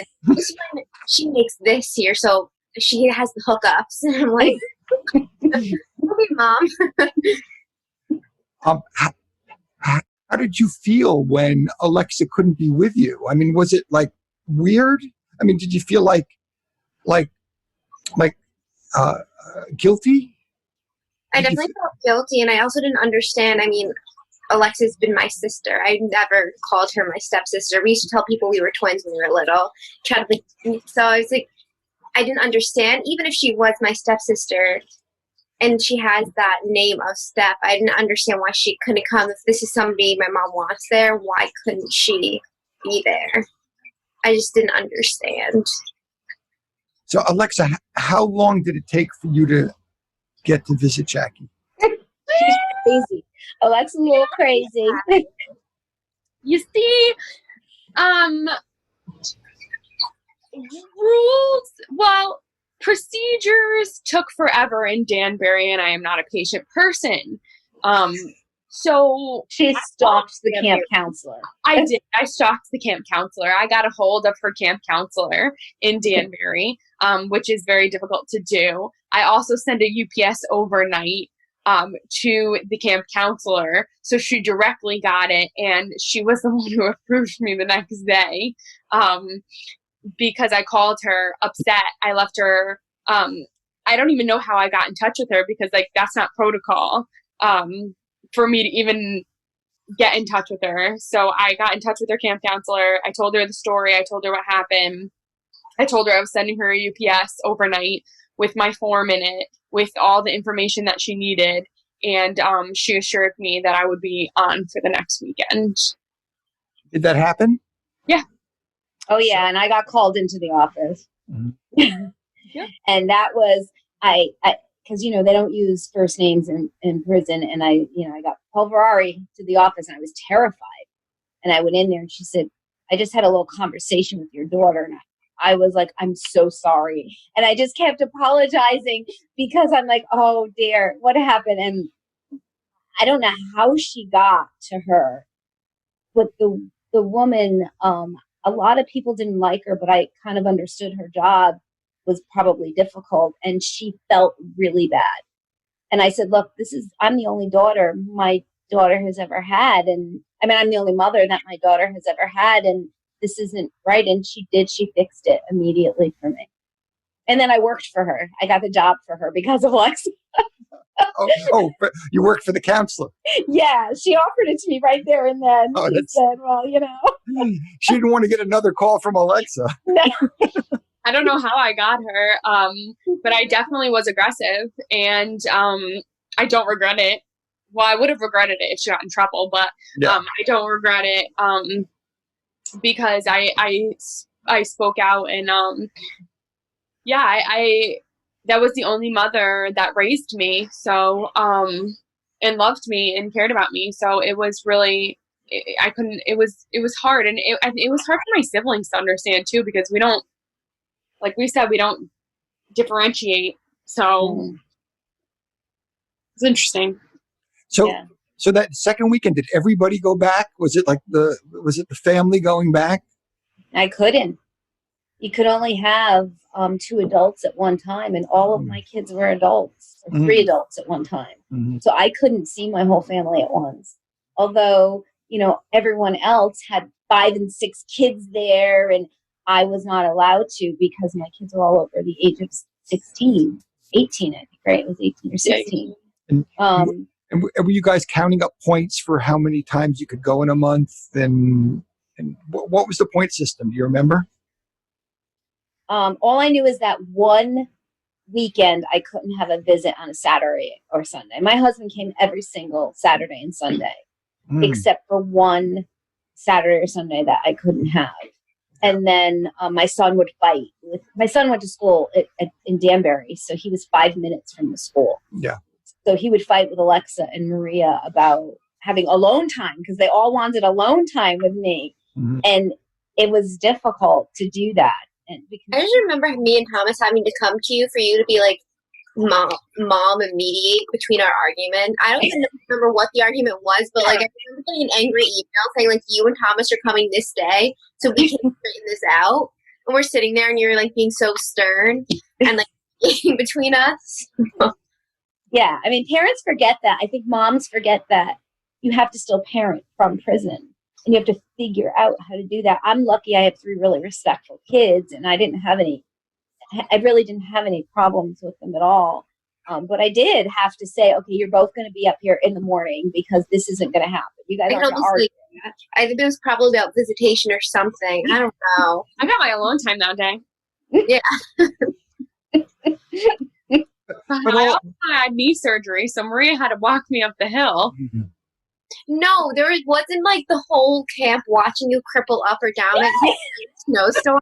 she makes this here, so she has the hookups. And I'm like, okay, Mom. How did you feel when Alexa couldn't be with you? I mean, was it like weird? I mean, did you feel like uh, guilty? I definitely felt guilty, and I also didn't understand. I mean, Alexa's been my sister. I never called her my stepsister. We used to tell people we were twins when we were little. So I was like, I didn't understand. Even if she was my stepsister and she has that name of Steph, I didn't understand why she couldn't come. If this is somebody my mom wants there, why couldn't she be there? I just didn't understand. So, Alexa, how long did it take for you to get to visit Jackie? She's crazy. Alexa's a little crazy. You see, rules, well, procedures took forever in Danbury, and I am not a patient person. So She stalked the camp counselor. I did. I stalked the camp counselor. I got a hold of her camp counselor in Danbury, which is very difficult to do. I also sent a UPS overnight to the camp counselor, so she directly got it, and she was the one who approved me the next day, because I called her upset. I left her. I don't even know how I got in touch with her, because like that's not protocol for me to even get in touch with her. So I got in touch with her camp counselor. I told her the story. I told her what happened. I told her I was sending her a UPS overnight with my form in it, with all the information that she needed. And she assured me that I would be on for the next weekend. Did that happen? Yeah. Oh, yeah. And I got called into the office. Mm-hmm. Yeah. And that was, because, you know, they don't use first names in prison. And I got Polverari to the office, and I was terrified. And I went in there, and she said, I just had a little conversation with your daughter. And I was like, I'm so sorry. And I just kept apologizing, because I'm like, oh dear, what happened? And I don't know how she got to her, but the woman, a lot of people didn't like her, but I kind of understood her job was probably difficult, and she felt really bad. And I said, look, I'm the only daughter my daughter has ever had. And I mean, I'm the only mother that my daughter has ever had. And this isn't right. And she fixed it immediately for me. And then I worked for her. I got the job for her because of Lex. But you worked for the counselor. Yeah, she offered it to me right there and then. She said, well, you know. She didn't want to get another call from Alexa. No. I don't know how I got her, but I definitely was aggressive, and I don't regret it. Well, I would have regretted it if she got in trouble, but I don't regret it because I spoke out, and I that was the only mother that raised me, so and loved me and cared about me. So it was really, it was hard, and it was hard for my siblings to understand too, because we don't, like we said, we don't differentiate. So it's interesting. So that second weekend, did everybody go back? Was it the family going back? I couldn't. You could only have 2 adults at one time, and all of my kids were adults, or 3 adults at one time. Mm-hmm. So I couldn't see my whole family at once. Although, you know, everyone else had 5 and 6 kids there, and I was not allowed to, because my kids were all over the age of 18, I think, right? It was 18 or 16. And were you guys counting up points for how many times you could go in a month? And what was the point system? Do you remember? All I knew is that one weekend I couldn't have a visit on a Saturday or Sunday. My husband came every single Saturday and Sunday, except for one Saturday or Sunday that I couldn't have. And then my son would fight. My son went to school in Danbury, so he was 5 minutes from the school. Yeah. So he would fight with Alexa and Maria about having alone time, because they all wanted alone time with me. Mm-hmm. And it was difficult to do that. And I just remember me and Thomas having to come to you for you to be like, mom and mediate between our argument. I don't even remember what the argument was, but like I remember getting an angry email saying like, you and Thomas are coming this day so we can straighten this out. And we're sitting there and you're like being so stern and like between us. Yeah, I mean, parents forget that. I think moms forget that you have to still parent from prison, and you have to figure out how to do that. I'm lucky I have 3 really respectful kids, and I really didn't have any problems with them at all. But I did have to say, okay, you're both going to be up here in the morning because this isn't going to happen. You guys I aren't can going to almost argue. I think it was probably about visitation or something. I don't know. I got my alone time that day. Yeah. But I all, also had knee surgery, so Maria had to walk me up the hill. No, wasn't like the whole camp watching you cripple up or down at the snowstorm.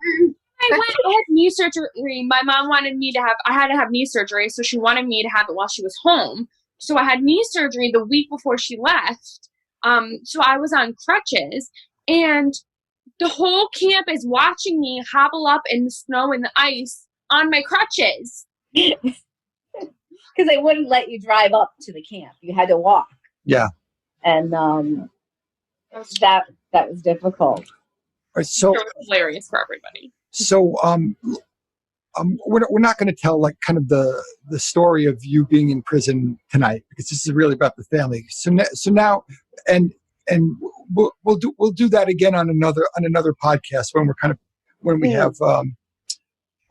I had knee surgery. My mom wanted me to I had to have knee surgery, so she wanted me to have it while she was home. So I had knee surgery the week before she left. So I was on crutches, and the whole camp is watching me hobble up in the snow and the ice on my crutches. Because they wouldn't let you drive up to the camp. You had to walk. yeah. And that was difficult. All right, so It was hilarious for everybody. So we're not going to tell like kind of the story of you being in prison tonight, because this is really about the family. So now and we'll do that again on another podcast when we have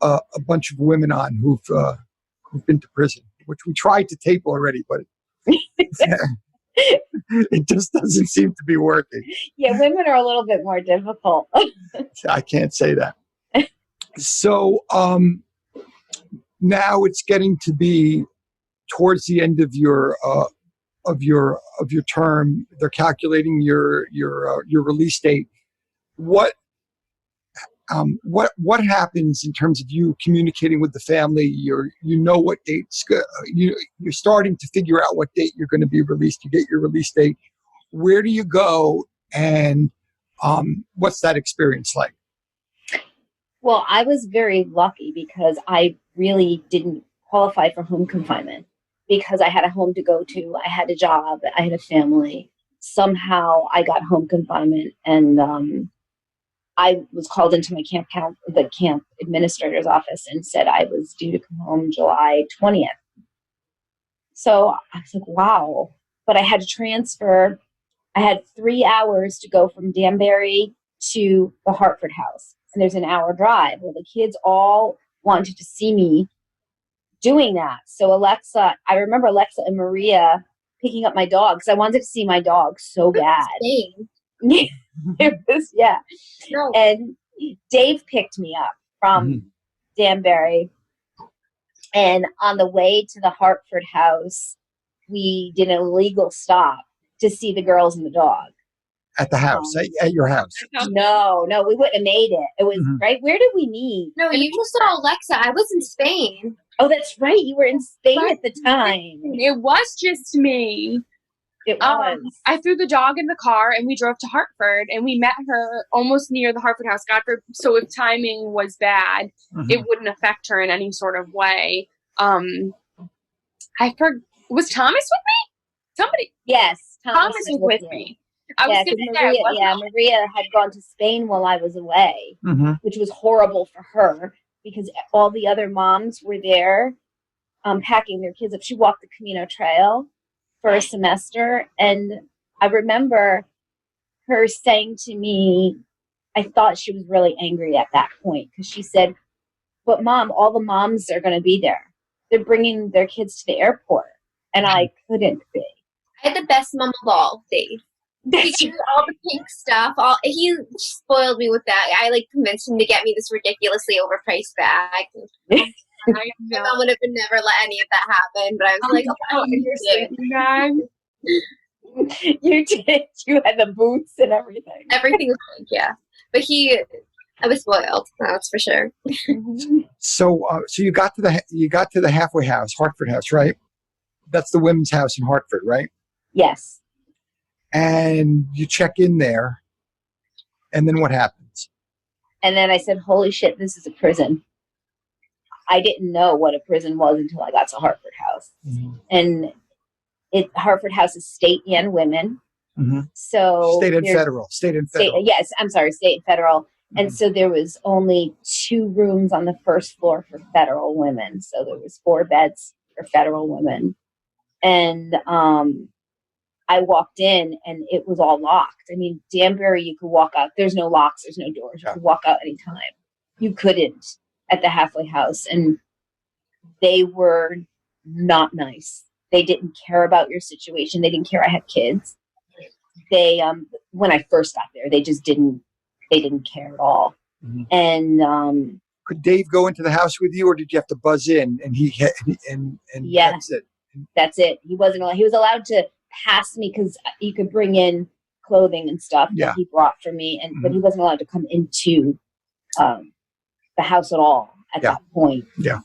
a bunch of women on who've been to prison, which we tried to tape already, but it just doesn't seem to be working. Yeah, women are a little bit more difficult. I can't say that. So now it's getting to be towards the end of your term. They're calculating your release date. What happens in terms of you communicating with the family? You know what dates you're starting to figure out what date you're going to be released. You get your release date. Where do you go, and what's that experience like? Well, I was very lucky because I really didn't qualify for home confinement because I had a home to go to. I had a job. I had a family. Somehow I got home confinement, and I was called into my the camp administrator's office and said I was due to come home July 20th. So I was like, wow. But I had to transfer. I had 3 hours to go from Danbury to the Hartford house. And there's an hour drive. Well, the kids all wanted to see me doing that. So I remember Alexa and Maria picking up my dog because I wanted to see my dog so bad. It was, yeah. No. And Dave picked me up from Danbury. And on the way to the Hartford house, we did an illegal stop to see the girls and the dog. At the house, at your house. No, we wouldn't have made it. It was right. Where did we meet? No, you just saw Alexa. I was in Spain. Oh, that's right. You were in Spain at the time. It was just me. It was. I threw the dog in the car and we drove to Hartford, and we met her almost near the Hartford house. So if timing was bad, it wouldn't affect her in any sort of way. Was Thomas with me? Somebody. Yes, Thomas was with me. I was Maria had gone to Spain while I was away, which was horrible for her because all the other moms were there packing their kids up. She walked the Camino Trail for a semester, and I remember her saying to me, I thought she was really angry at that point because she said, but Mom, all the moms are going to be there. They're bringing their kids to the airport, and I couldn't be. I had the best mom of all, Dave. He did all the pink stuff. He spoiled me with that. I convinced him to get me this ridiculously overpriced bag. My mom would have never let any of that happen, but I was like, "Oh, you're sleeping bag." You did. You had the boots and everything. Everything was pink, yeah. But I was spoiled. That's for sure. So you got to the halfway house, Hartford house, right? That's the women's house in Hartford, right? Yes. And you check in there, and then what happens? And then I said, holy shit, this is a prison. I didn't know what a prison was until I got to Hartford House. And Hartford House is state and women. So State and federal. Yes, I'm sorry, state and federal. And so there was only 2 rooms on the first floor for federal women. So there was 4 beds for federal women. And I walked in and it was all locked. I mean, Danbury, you could walk out. There's no locks. There's no doors. You could walk out anytime. You couldn't at the halfway house. And they were not nice. They didn't care about your situation. They didn't care I had kids. They, when I first got there, they didn't care at all. Mm-hmm. And, could Dave go into the house with you, or did you have to buzz in and yeah, that's it? That's it. He was allowed to pass me because you could bring in clothing and stuff that he brought for me, but he wasn't allowed to come into the house at all at that point. Yeah,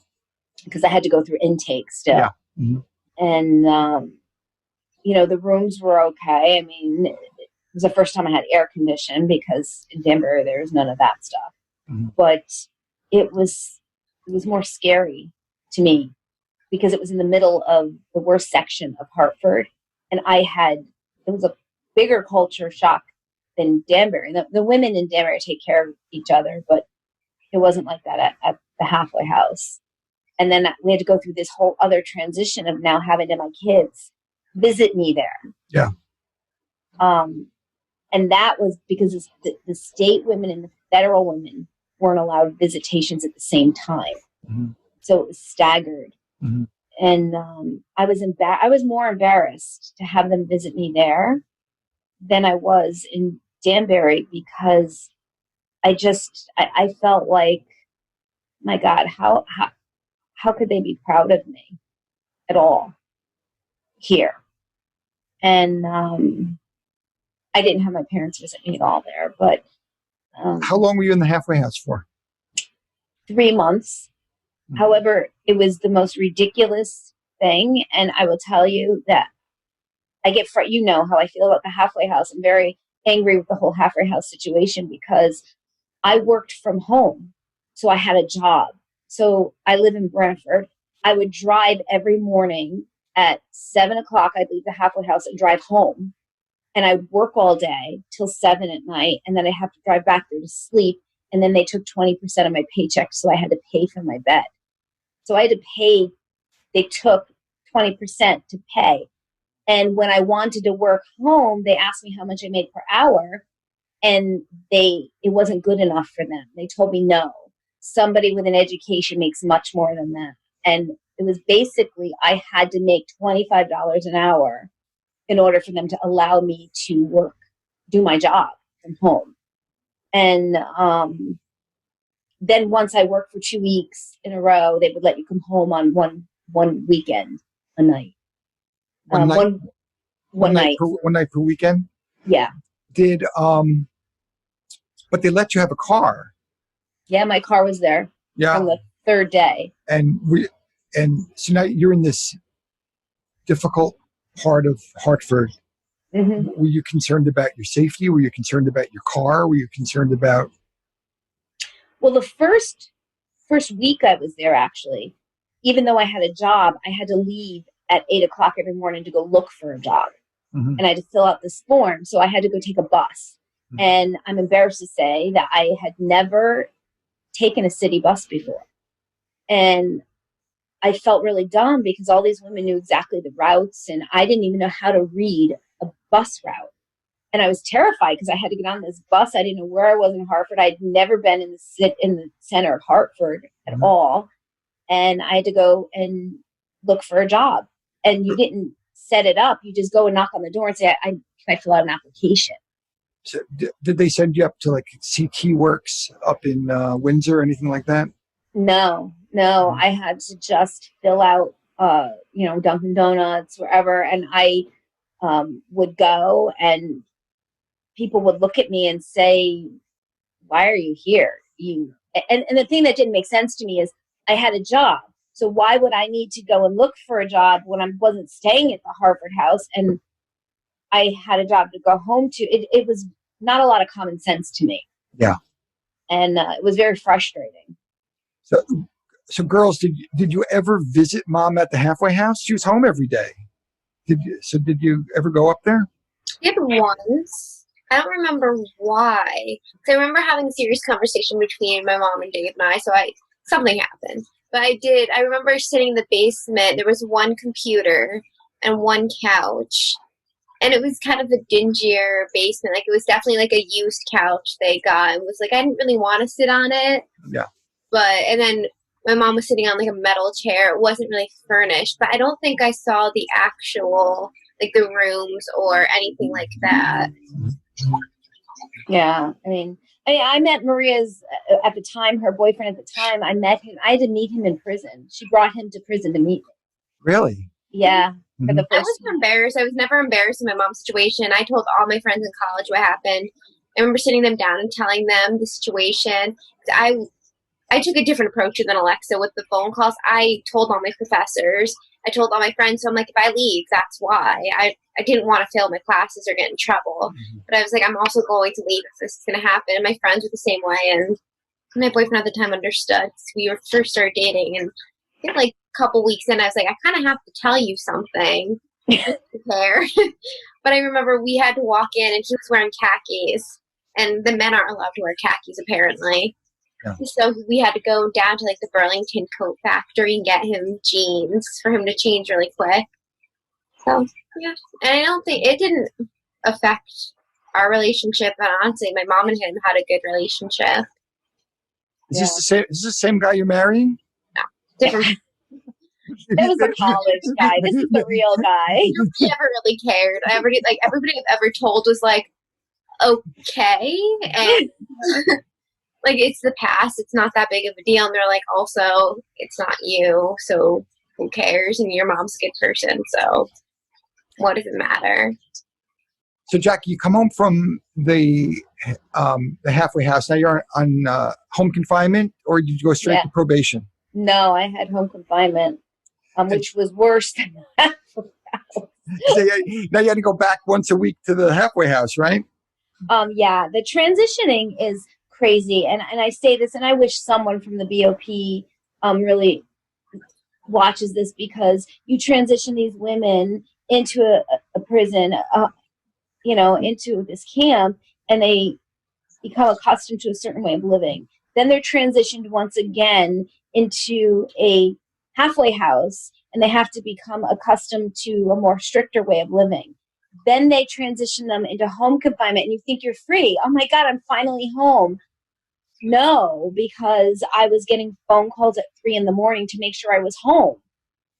because I had to go through intake still. Yeah, and the rooms were okay. I mean, it was the first time I had air conditioning because in Denver there's none of that stuff. But it was more scary to me because it was in the middle of the worst section of Hartford. And it was a bigger culture shock than Danbury. The women in Danbury take care of each other, but it wasn't like that at the halfway house. And then we had to go through this whole other transition of now having my kids visit me there. Yeah. And that was because the state women and the federal women weren't allowed visitations at the same time. So it was staggered. And I was more embarrassed to have them visit me there than I was in Danbury because I felt like, my God, how could they be proud of me at all here? And I didn't have my parents visit me at all there, but how long were you in the halfway house for? 3 months. However, it was the most ridiculous thing. And I will tell you that I get, you know how I feel about the halfway house. I'm very angry with the whole halfway house situation because I worked from home. So I had a job. So I live in Branford. I would drive every morning at 7 o'clock. I'd leave the halfway house and drive home. And I'd work all day till 7 at night. And then I have to drive back there to sleep. And then they took 20% of my paycheck. So I had to pay for my bed. So I had to pay. They took 20% to pay. And when I wanted to work home, they asked me how much I made per hour. And it wasn't good enough for them. They told me, no, somebody with an education makes much more than that. And it was basically, I had to make $25 an hour in order for them to allow me to do my job from home. And then once I worked for 2 weeks in a row, they would let you come home on one weekend, a night. One night per weekend? Yeah. But they let you have a car. Yeah, my car was there from the third day. And so now you're in this difficult part of Hartford. Were you concerned about your safety? Were you concerned about your car? Were you concerned about? Well, the first week I was there, actually, even though I had a job, I had to leave at 8 o'clock every morning to go look for a job. And I had to fill out this form. So I had to go take a bus. And I'm embarrassed to say that I had never taken a city bus before. And I felt really dumb because all these women knew exactly the routes and I didn't even know how to read a bus route. And I was terrified because I had to get on this bus. I didn't know where I was in Hartford. I'd never been in the center of Hartford at all. And I had to go and look for a job. And you didn't set it up. You just go and knock on the door and say, can I fill out an application? So did they send you up to like CT Works up in Windsor or anything like that? No. I had to just fill out, Dunkin' Donuts, wherever. And I would go and people would look at me and say, why are you here? And the thing that didn't make sense to me is I had a job. So why would I need to go and look for a job when I wasn't staying at the Hartford house and I had a job to go home to? It was not a lot of common sense to me. Yeah. And it was very frustrating. So girls, did you ever visit mom at the halfway house? She was home every day. Did you ever go up there? I did once. I don't remember why. So I remember having a serious conversation between my mom and Dave and I. So something happened. But I remember sitting in the basement. There was one computer and one couch. And it was kind of a dingier basement. Like, it was definitely like a used couch they got. It was like, I didn't really want to sit on it. Yeah. And then my mom was sitting on like a metal chair. It wasn't really furnished, but I don't think I saw the actual, like, the rooms or anything like that. Yeah, I met Maria's at the time, her boyfriend at the time. I met him. I had to meet him in prison. She brought him to prison to meet me. Really? Yeah, for the I first was embarrassed. I was never embarrassed in my mom's situation. I told all my friends in college what happened. I remember sitting them down and telling them the situation. I took a different approach than Alexa with the phone calls. I told all my professors. I told all my friends. So I'm like, if I leave, that's why. I didn't want to fail my classes or get in trouble. But I was like, I'm also going to leave if this is going to happen. And my friends were the same way. And my boyfriend at the time understood. We were first started dating. And I think like a couple weeks in, I was like, I kind of have to tell you something. There. But I remember we had to walk in and he was wearing khakis. And the men aren't allowed to wear khakis, apparently. Yeah. So we had to go down to like the Burlington coat factory and get him jeans for him to change really quick. So, yeah. And I don't think it didn't affect our relationship. But honestly, my mom and him had a good relationship. Is this the same? Is this the same guy you're marrying? No, different. That was the college guy. This is the real guy. Nobody ever really cared. Everybody I've ever told was like, okay, and like, it's the past. It's not that big of a deal. And they're like, also, it's not you, so who cares? And your mom's a good person, so what does it matter? So, Jackie, you come home from the halfway house. Now you're on home confinement, or did you go straight to probation? No, I had home confinement, which was worse than the halfway house. So now you had to go back once a week to the halfway house, right? Yeah, the transitioning is crazy. And I say this, and I wish someone from the BOP really watches this, because you transition these women into a prison, into this camp, and they become accustomed to a certain way of living. Then they're transitioned once again into a halfway house, and they have to become accustomed to a more stricter way of living. Then they transition them into home confinement, and you think you're free. Oh my God, I'm finally home. No, because I was getting phone calls at 3 a.m. to make sure I was home.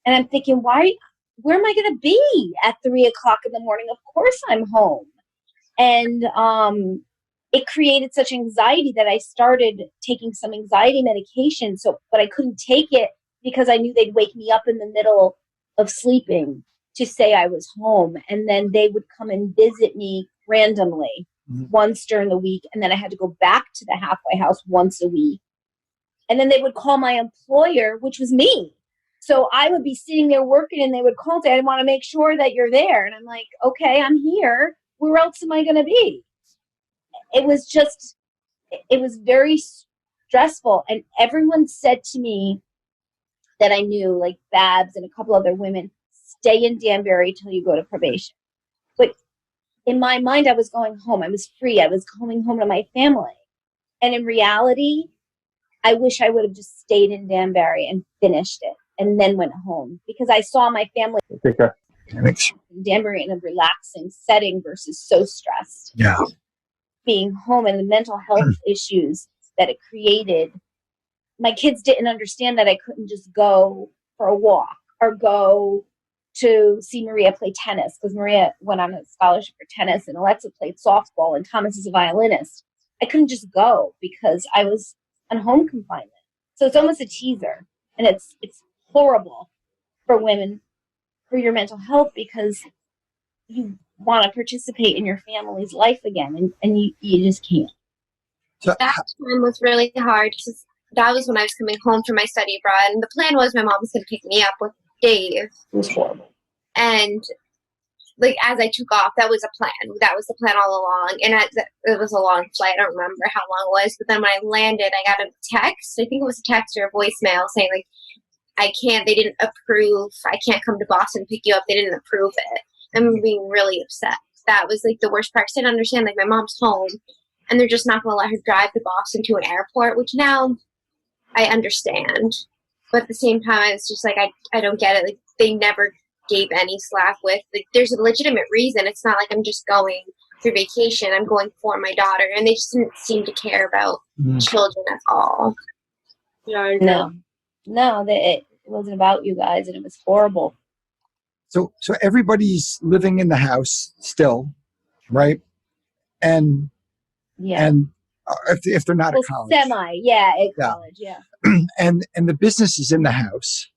And I'm thinking, where am I going to be at 3 o'clock in the morning? Of course I'm home. And it created such anxiety that I started taking some anxiety medication. But I couldn't take it because I knew they'd wake me up in the middle of sleeping to say I was home. And then they would come and visit me randomly once during the week. And then I had to go back to the halfway house once a week. And then they would call my employer, which was me. So I would be sitting there working, and they would call and say, I want to make sure that you're there. And I'm like, okay, I'm here. Where else am I going to be? It was very stressful. And everyone said to me that I knew, like Babs and a couple other women, stay in Danbury till you go to probation. But in my mind, I was going home. I was free. I was coming home to my family. And in reality, I wish I would have just stayed in Danbury and finished it and then went home, because I saw my family in Danbury in a relaxing setting versus so stressed. Yeah. Being home and the mental health issues that it created. My kids didn't understand that I couldn't just go for a walk or go to see Maria play tennis, because Maria went on a scholarship for tennis and Alexa played softball and Thomas is a violinist. I couldn't just go because I was on home confinement. So it's almost a teaser, and it's horrible for women, for your mental health, because you want to participate in your family's life again, and you just can't. So, that time was really hard, because that was when I was coming home from my study abroad, and the plan was my mom was going to pick me up with Dave. It was horrible. And like, as I took off, that was a plan. That was the plan all along. And it was a long flight. I don't remember how long it was. But then when I landed, I got a text. I think it was a text or a voicemail saying, like, they didn't approve. I can't come to Boston to pick you up. They didn't approve it. I'm being really upset. That was, like, the worst part. I didn't understand, like, my mom's home, and they're just not going to let her drive to Boston to an airport, which now I understand. But at the same time, I was just like, I don't get it. Like, they never gave any slack with. Like, there's a legitimate reason. It's not like I'm just going for vacation. I'm going for my daughter, and they just didn't seem to care about children at all. Yeah, I agree. No, it wasn't about you guys, and it was horrible. So everybody's living in the house still, right? And Yeah. and if they're not at college, At college, yeah. and the business is in the house,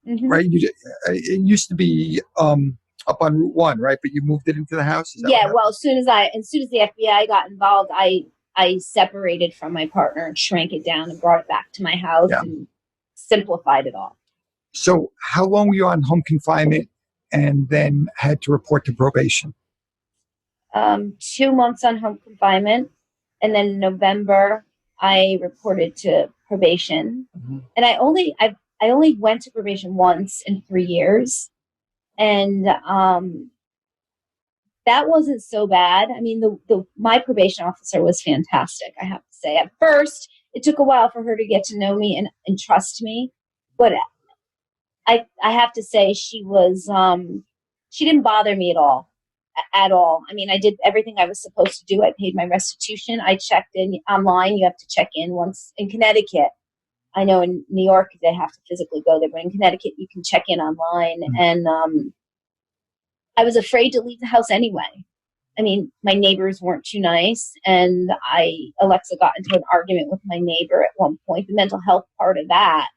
right? It used to be up on Route 1, right? But you moved it into the house. Is that what happened? Well, as soon as the FBI got involved, I separated from my partner and shrank it down and brought it back to my house and simplified it all. So how long were you on home confinement and then had to report to probation? 2 months on home confinement, and then in November I reported to probation. And I only went to probation once in 3 years, and that wasn't so bad. I mean, my probation officer was fantastic, I have to say. At first, it took a while for her to get to know me and trust me, but I have to say she didn't bother me at all. I mean, I did everything I was supposed to do. I paid my restitution. I checked in online. You have to check in once in Connecticut. I know in New York they have to physically go there, but in Connecticut you can check in online. And I was afraid to leave the house anyway. I mean, my neighbors weren't too nice, and Alexa got into an argument with my neighbor at one point. The mental health part of that,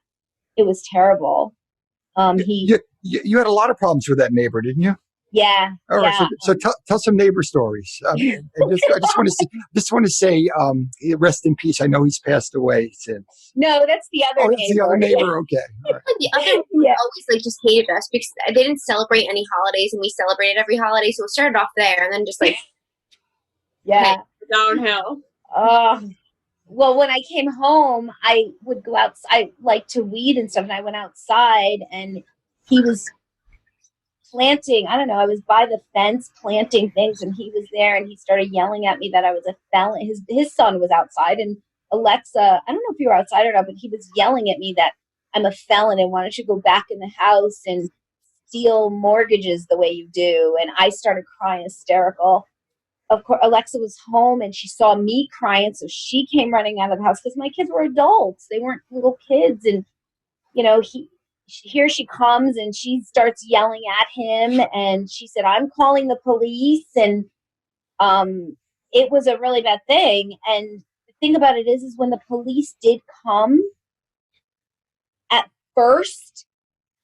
it was terrible. You had a lot of problems with that neighbor, didn't you? Yeah. All right. So tell some neighbor stories. I just want to say, rest in peace. I know he's passed away since. No, that's the other neighbor. That's the other neighbor. Okay. All right. The other one always just hated us because they didn't celebrate any holidays, and we celebrated every holiday. So it started off there, and then just downhill. Well, when I came home, I would go out. I like to weed and stuff, and I went outside, and he was planting. I don't know. I was by the fence planting things, and he was there, and he started yelling at me that I was a felon. His son was outside, and Alexa, I don't know if you were outside or not, but he was yelling at me that I'm a felon, and why don't you go back in the house and steal mortgages the way you do? And I started crying hysterical. Of course, Alexa was home, and she saw me crying, so she came running out of the house because my kids were adults. They weren't little kids, and here she comes, and she starts yelling at him, and she said, I'm calling the police. And it was a really bad thing. And the thing about it is when the police did come, at first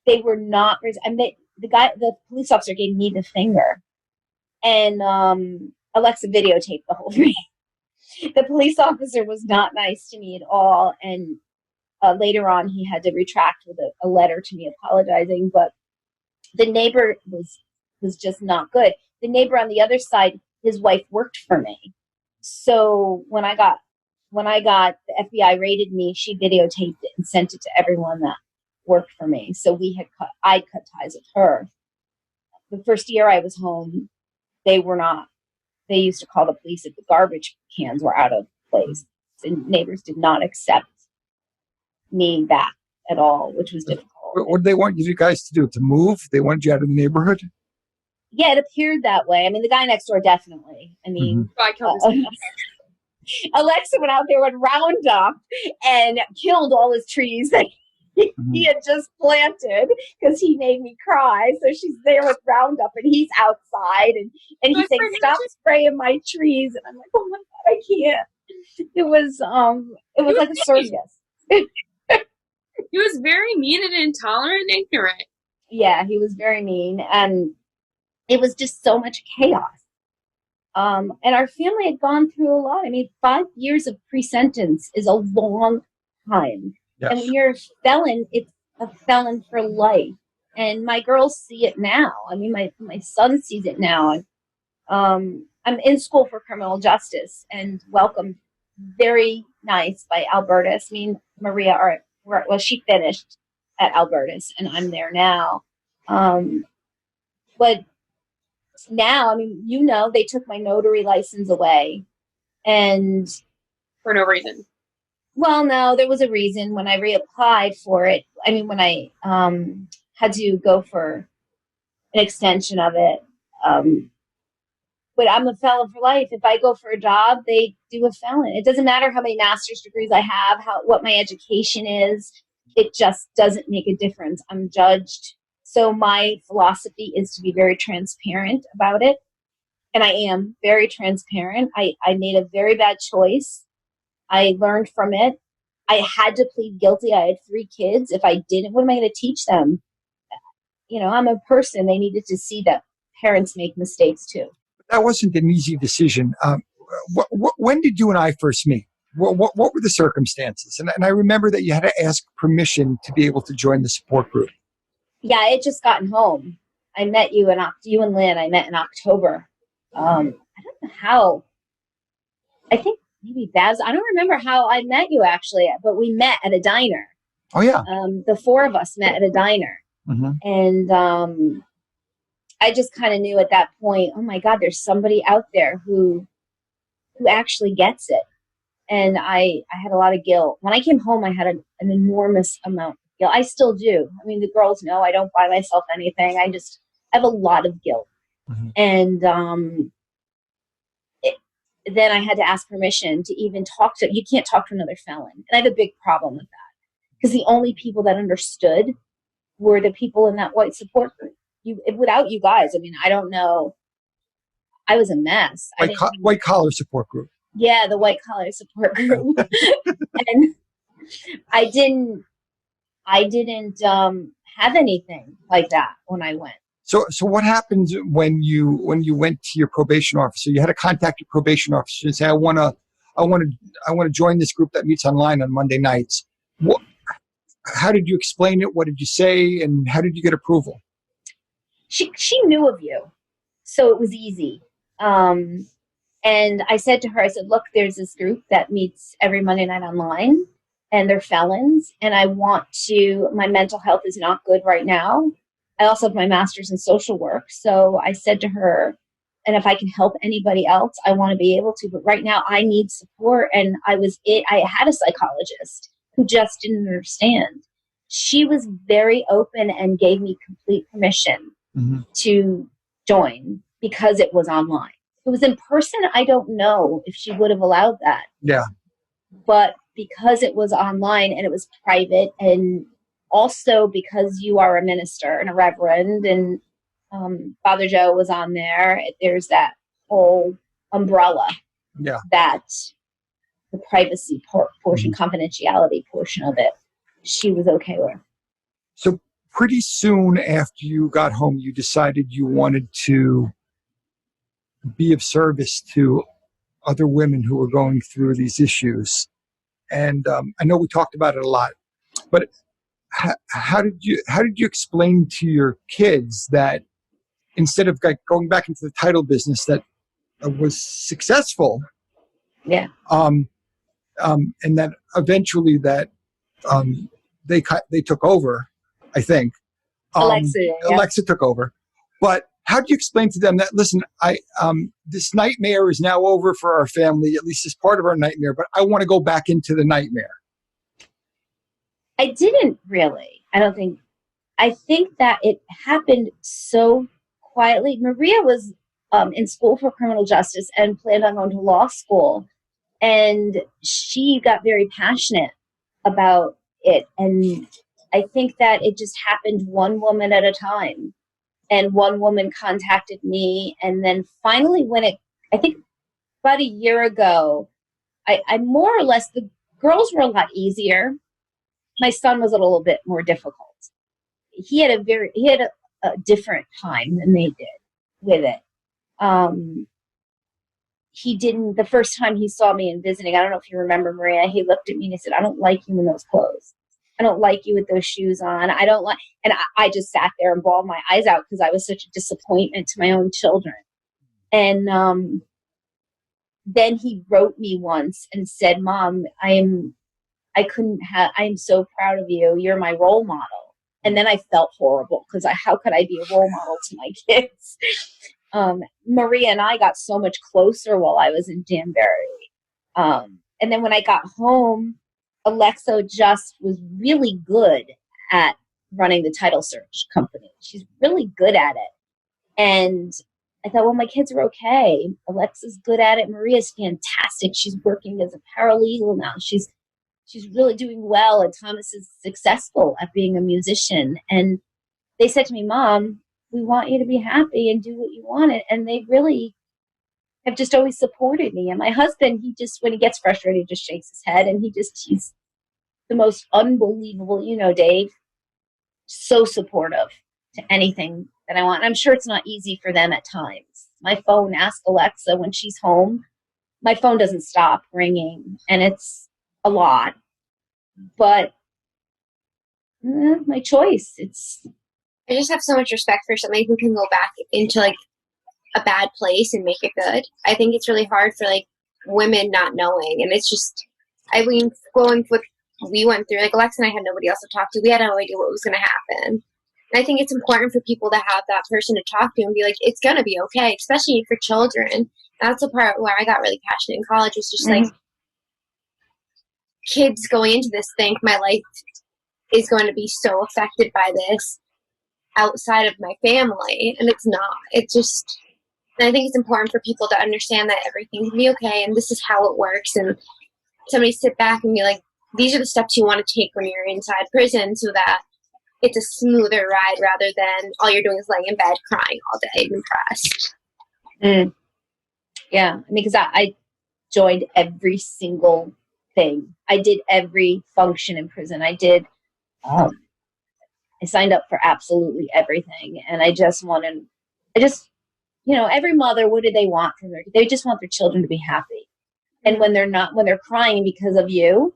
they were not, the police officer gave me the finger, and Alexa videotaped the whole thing. The police officer was not nice to me at all, and later on, he had to retract with a letter to me apologizing. But the neighbor was just not good. The neighbor on the other side, his wife worked for me. So when I got the FBI raided me, she videotaped it and sent it to everyone that worked for me. So I cut ties with her. The first year I was home, they were not. They used to call the police if the garbage cans were out of place. And neighbors did not accept me back at all, which was difficult. What did they want you guys to do? To move? They wanted you out of the neighborhood? Yeah, it appeared that way. I mean, the guy next door definitely. I mean, Alexa went out there with Roundup and killed all his trees that he had just planted because he made me cry. So she's there with Roundup, and he's outside, and he's saying, "Stop spraying my trees." And I'm like, "Oh my God, I can't." It was like a circus. He was very mean and intolerant and ignorant. Yeah, he was very mean, and it was just so much chaos. And our family had gone through a lot. I mean, 5 years of pre-sentence is a long time. Yes. And when you're a felon, it's a felon for life. And my girls see it now. I mean, my son sees it now. And I'm in school for criminal justice and welcomed very nice by Albertus. Me and Maria she finished at Albertus, and I'm there now. But now, I mean, they took my notary license away, and for no reason. Well, no, there was a reason when I reapplied for it. I mean, when I had to go for an extension of it. But I'm a felon for life. If I go for a job, they do a felon. It doesn't matter how many master's degrees I have, what my education is. It just doesn't make a difference. I'm judged. So my philosophy is to be very transparent about it. And I am very transparent. I made a very bad choice. I learned from it. I had to plead guilty. I had 3 kids. If I didn't, what am I going to teach them? I'm a person. They needed to see that parents make mistakes too. That wasn't an easy decision. When did you and I first meet? What were the circumstances? And I remember that you had to ask permission to be able to join the support group. Yeah, I had just gotten home. I met you and Lynn. I met in October. I don't know how. I think maybe I don't remember how I met you actually, but we met at a diner. Oh yeah. The 4 of us met at a diner, and I just kind of knew at that point, oh my God, there's somebody out there who actually gets it. And I had a lot of guilt. When I came home, I had an enormous amount of guilt. I still do. I mean, the girls know I don't buy myself anything. I have a lot of guilt. And then I had to ask permission to even you can't talk to another felon. And I have a big problem with that. Because the only people that understood were the people in that white support group. Without you guys, I mean, I don't know. I was a mess. White collar support group. Yeah, the white collar support group. And I didn't have anything like that when I went. So what happens when you went to your probation officer? You had to contact your probation officer and say, I want to join this group that meets online on Monday nights. How did you explain it? What did you say? And how did you get approval? She knew of you, so it was easy. And I said to her, look, there's this group that meets every Monday night online, and they're felons. And my mental health is not good right now. I also have my master's in social work. So I said to her, and if I can help anybody else, I want to be able to. But right now I need support. And I had a psychologist who just didn't understand. She was very open and gave me complete permission to join because it was online. If it was in person, I don't know if she would have allowed that. Yeah. But because it was online and it was private, and also because you are a minister and a reverend, and Father Joe was on there, there's that whole umbrella that the privacy portion, confidentiality portion of it, she was okay with. So pretty soon after you got home, you decided you wanted to be of service to other women who were going through these issues. And I know we talked about it a lot, but how did you explain to your kids that instead of going back into the title business that was successful, and that eventually that they took over, I think. Alexa took over. But how do you explain to them that, listen, this nightmare is now over for our family, at least as part of our nightmare, but I want to go back into the nightmare? I didn't really. I think that it happened so quietly. Maria was in school for criminal justice and planned on going to law school. And she got very passionate about it. And I think that it just happened one woman at a time. And one woman contacted me. And then finally, I think about a year ago, I more or less, the girls were a lot easier. My son was a little bit more difficult. He had a different time than they did with it. The first time he saw me in visiting, I don't know if you remember, Maria, he looked at me and he said, I don't like you in those clothes. I don't like you with those shoes on. And I just sat there and bawled my eyes out because I was such a disappointment to my own children. And then he wrote me once and said, Mom, I'm so proud of you. You're my role model. And then I felt horrible because how could I be a role model to my kids? Maria and I got so much closer while I was in Danbury. And then when I got home, Alexa just was really good at running the title search company. She's really good at it. And I thought, well, my kids are okay. Alexa's good at it. Maria's fantastic. She's working as a paralegal now. She's really doing well. And Thomas is successful at being a musician. And they said to me, Mom, we want you to be happy and do what you want. And they really have just always supported me. And my husband, he just, when he gets frustrated, he just shakes his head. And he's the most unbelievable, Dave, so supportive to anything that I want. I'm sure it's not easy for them at times. My phone, ask Alexa when she's home, my phone doesn't stop ringing, and it's a lot. But my choice. I just have so much respect for somebody who can go back into like a bad place and make it good. I think it's really hard for like women not knowing, and it's just, I mean, going with we went through, like Alexa and I had nobody else to talk to. We had no idea what was going to happen. And I think it's important for people to have that person to talk to and be like, it's going to be okay, especially for children. That's the part where I got really passionate in college, was just like, kids going into this think my life is going to be so affected by this outside of my family. And it's not. It's just, and I think it's important for people to understand that everything can be okay and this is how it works. And somebody sit back and be like, these are the steps you want to take when you're inside prison so that it's a smoother ride rather than all you're doing is laying in bed crying all day and depressed. Yeah, I mean, because I joined every single thing. I did every function in prison. I signed up for absolutely everything. And every mother, what do they want from they just want their children to be happy. And when they're crying because of you,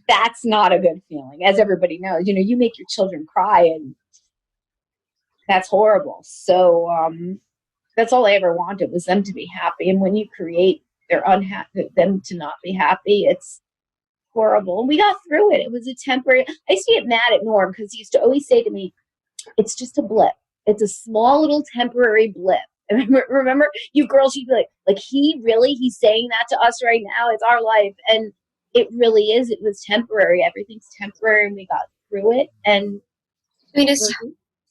that's not a good feeling, as everybody knows. You make your children cry, and that's horrible. So that's all I ever wanted, was them to be happy. And when you create them to not be happy, it's horrible. And we got through it. It was a temporary. I used to get mad at Norm because he used to always say to me, "It's just a blip. It's a small little temporary blip." And remember, you girls, you'd be like he's saying that to us right now. It's our life. And it really is. It was temporary. Everything's temporary, and we got through it. And I mean, as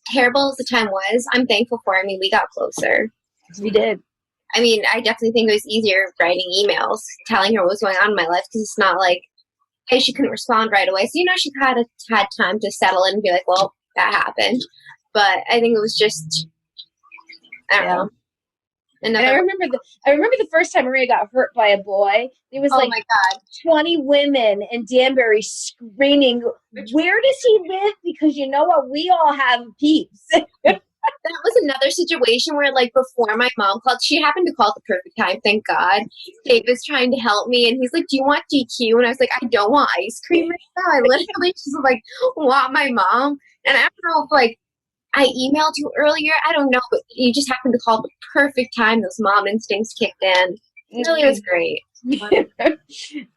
terrible as the time was, I'm thankful for it. I mean, we got closer. We did. I mean, I definitely think it was easier writing emails, telling her what was going on in my life, because it's not like, hey, she couldn't respond right away. So, she kind of had time to settle in and be like, well, that happened. But I think it was just, I don't know. And I remember the first time Maria got hurt by a boy. There was my God, 20 women in Danbury screaming, "Where does he live?" Because you know what? We all have peeps. That was another situation where, like, before my mom called, she happened to call at the perfect time, thank God. Dave was trying to help me, and he's like, do you want GQ? And I was like, I don't want ice cream right now. I literally just, like, want my mom. And I don't know if, like, I emailed you earlier. I don't know, but you just happened to call at the perfect time. Those mom instincts kicked in. It really was great.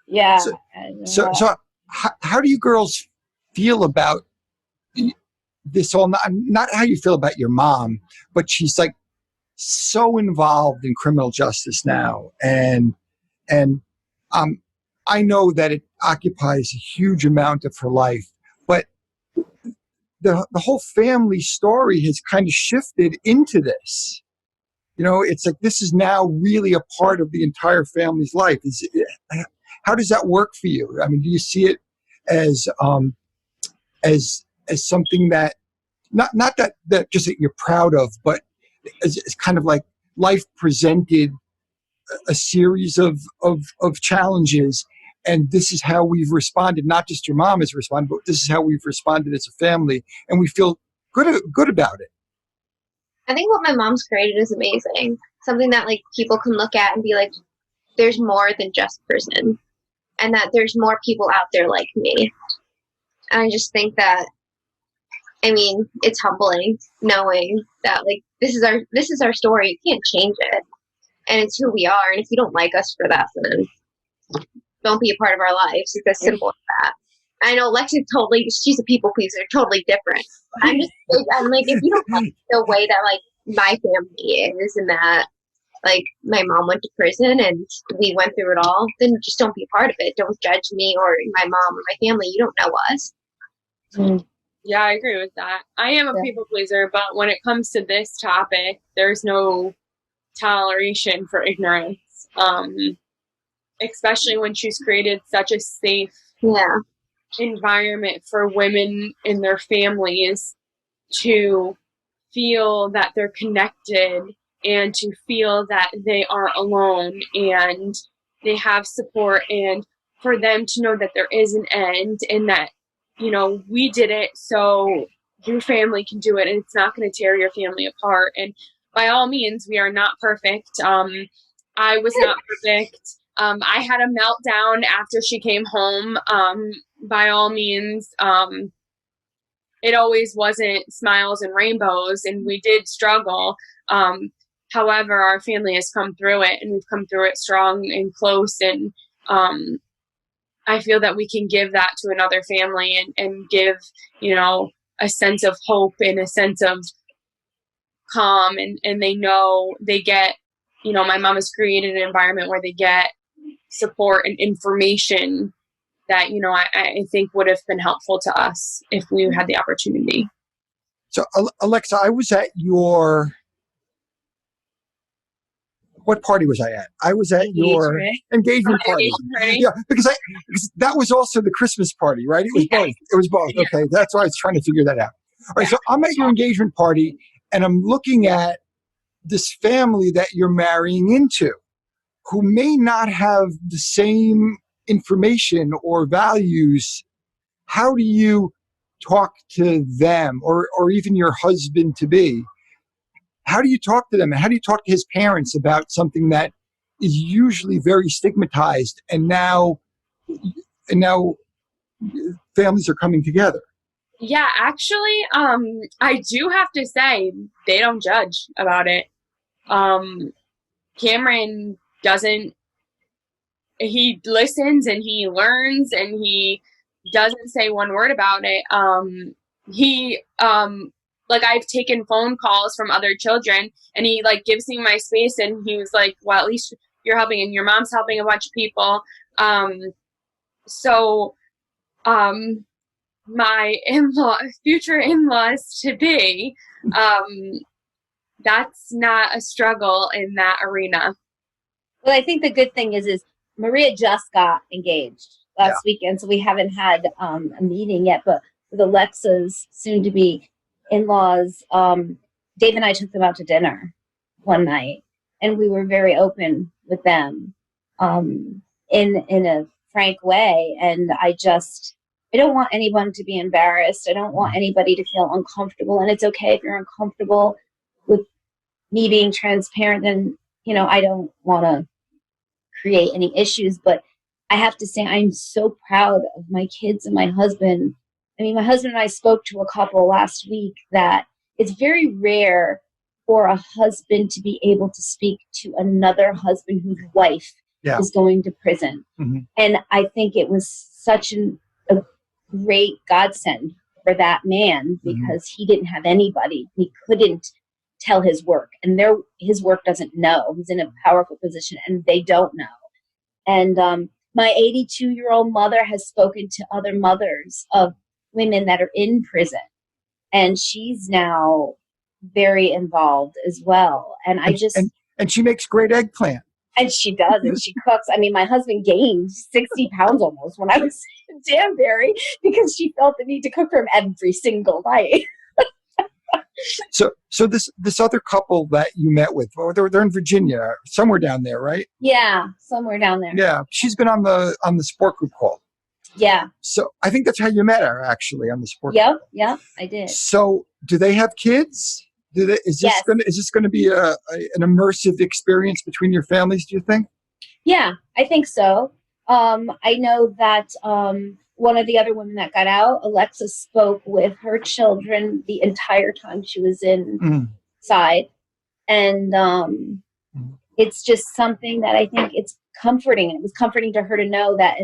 Yeah. So how do you girls feel about this all? Not how you feel about your mom, but she's like so involved in criminal justice now, and I know that it occupies a huge amount of her life, but the whole family story has kind of shifted into this. It's like this is now really a part of the entire family's life. How does that work for you? I mean, do you see it as something that not that just that you're proud of, but as kind of like life presented a series of challenges, and this is how we've responded. Not just your mom has responded, but this is how we've responded as a family, and we feel good about it. I think what my mom's created is amazing. Something that, like, people can look at and be like, there's more than just prison, and that there's more people out there like me. And I just think that, I mean, it's humbling knowing that, like, this is our story. You can't change it, and it's who we are. And if you don't like us for that, then don't be a part of our lives. It's as simple as that. I know Lexi's she's a people pleaser, totally different. I'm like, if you don't like the way that, like, my family is, and that, like, my mom went to prison and we went through it all, then just don't be a part of it. Don't judge me or my mom or my family. You don't know us. Yeah, I agree with that. I am a people pleaser, but when it comes to this topic, there's no toleration for ignorance. Especially when she's created such a safe environment for women and their families to feel that they're connected and to feel that they aren't alone and they have support, and for them to know that there is an end and that, you know, we did it so your family can do it and it's not going to tear your family apart. And by all means, we are not perfect. I was not perfect. I had a meltdown after she came home. By all means, it always wasn't smiles and rainbows, and we did struggle. However, our family has come through it, and we've come through it strong and close. And I feel that we can give that to another family and give, you know, a sense of hope and a sense of calm. And they know they get, you know, my mom has created an environment where they get support and information that, you know, I think would have been helpful to us if we had the opportunity. So, Alexa, I was at your... What party was I at? I was at your engagement party. Yeah, because that was also the Christmas party, right? It was both. It was both. Okay, that's why I was trying to figure that out. All right, so I'm at your engagement party, and I'm looking at this family that you're marrying into, who may not have the same information or values. How do you talk to them, or even your husband-to-be? How do you talk to them? And how do you talk to his parents about something that is usually very stigmatized, and now families are coming together? Yeah, actually, I do have to say they don't judge about it. Cameron doesn't. He listens and he learns and he doesn't say one word about it. Like, I've taken phone calls from other children, and he like gives me my space, and he was like, well, at least you're helping, and your mom's helping a bunch of people. My future in-laws to be, that's not a struggle in that arena. Well, I think the good thing is Maria just got engaged last weekend, so we haven't had a meeting yet, but with Alexa's soon-to-be in-laws, Dave and I took them out to dinner one night, and we were very open with them in a frank way. And I don't want anyone to be embarrassed. I don't want anybody to feel uncomfortable, and it's okay if you're uncomfortable with me being transparent. And, you know, I don't want to create any issues, but I have to say I'm so proud of my kids and my husband. I mean, my husband and I spoke to a couple last week that it's very rare for a husband to be able to speak to another husband whose wife is going to prison. Mm-hmm. And I think it was such a great godsend for that man, because he didn't have anybody. He couldn't tell his work, and his work doesn't know. He's in a powerful position, and they don't know. And my 82-year-old mother has spoken to other mothers of women that are in prison, and she's now very involved as well. And and she makes great eggplant. And she does, and she cooks. I mean, my husband gained 60 pounds almost when I was in Danbury, because she felt the need to cook for him every single night. So this other couple that you met with, they're in Virginia, somewhere down there, right? Yeah, somewhere down there. Yeah, she's been on the sport group call. Yeah. So I think that's how you met her, actually, on the sport group. Yep, I did. So do they have kids? Is this going to be an immersive experience between your families, do you think? Yeah, I think so. I know that one of the other women that got out, Alexa, spoke with her children the entire time she was inside. And it's just something that I think it's comforting. And it was comforting to her to know that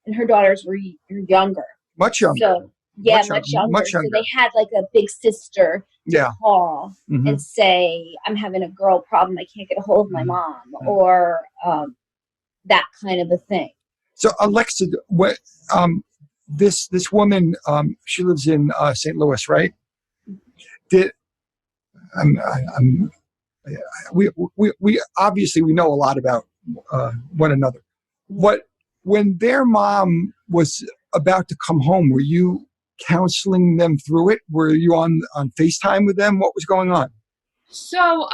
and her daughters were younger. Much younger. So, yeah, much younger. So they had like a big sister to call and say, I'm having a girl problem. I can't get a hold of my mom, or that kind of a thing. So, Alexa, this woman, she lives in St. Louis, right? Did I'm we obviously we know a lot about one another. When their mom was about to come home, were you counseling them through it? Were you on FaceTime with them? What was going on? So,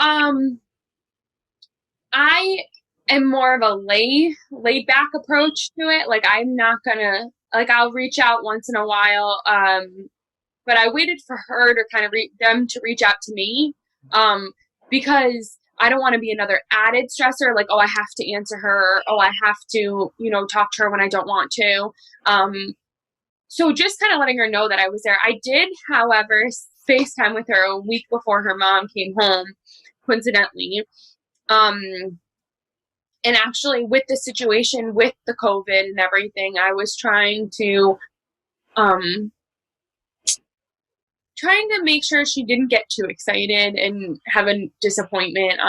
I am more of a laid back approach to it. Like, I'm not gonna, like, I'll reach out once in a while. But I waited for her to kind of them to reach out to me, because I don't want to be another added stressor. Like, oh, I have to answer her. Oh, I have to, talk to her when I don't want to. So just kind of letting her know that I was there. I did, however, FaceTime with her a week before her mom came home, coincidentally. And actually, with the situation with the COVID and everything, I was trying to make sure she didn't get too excited and have a disappointment,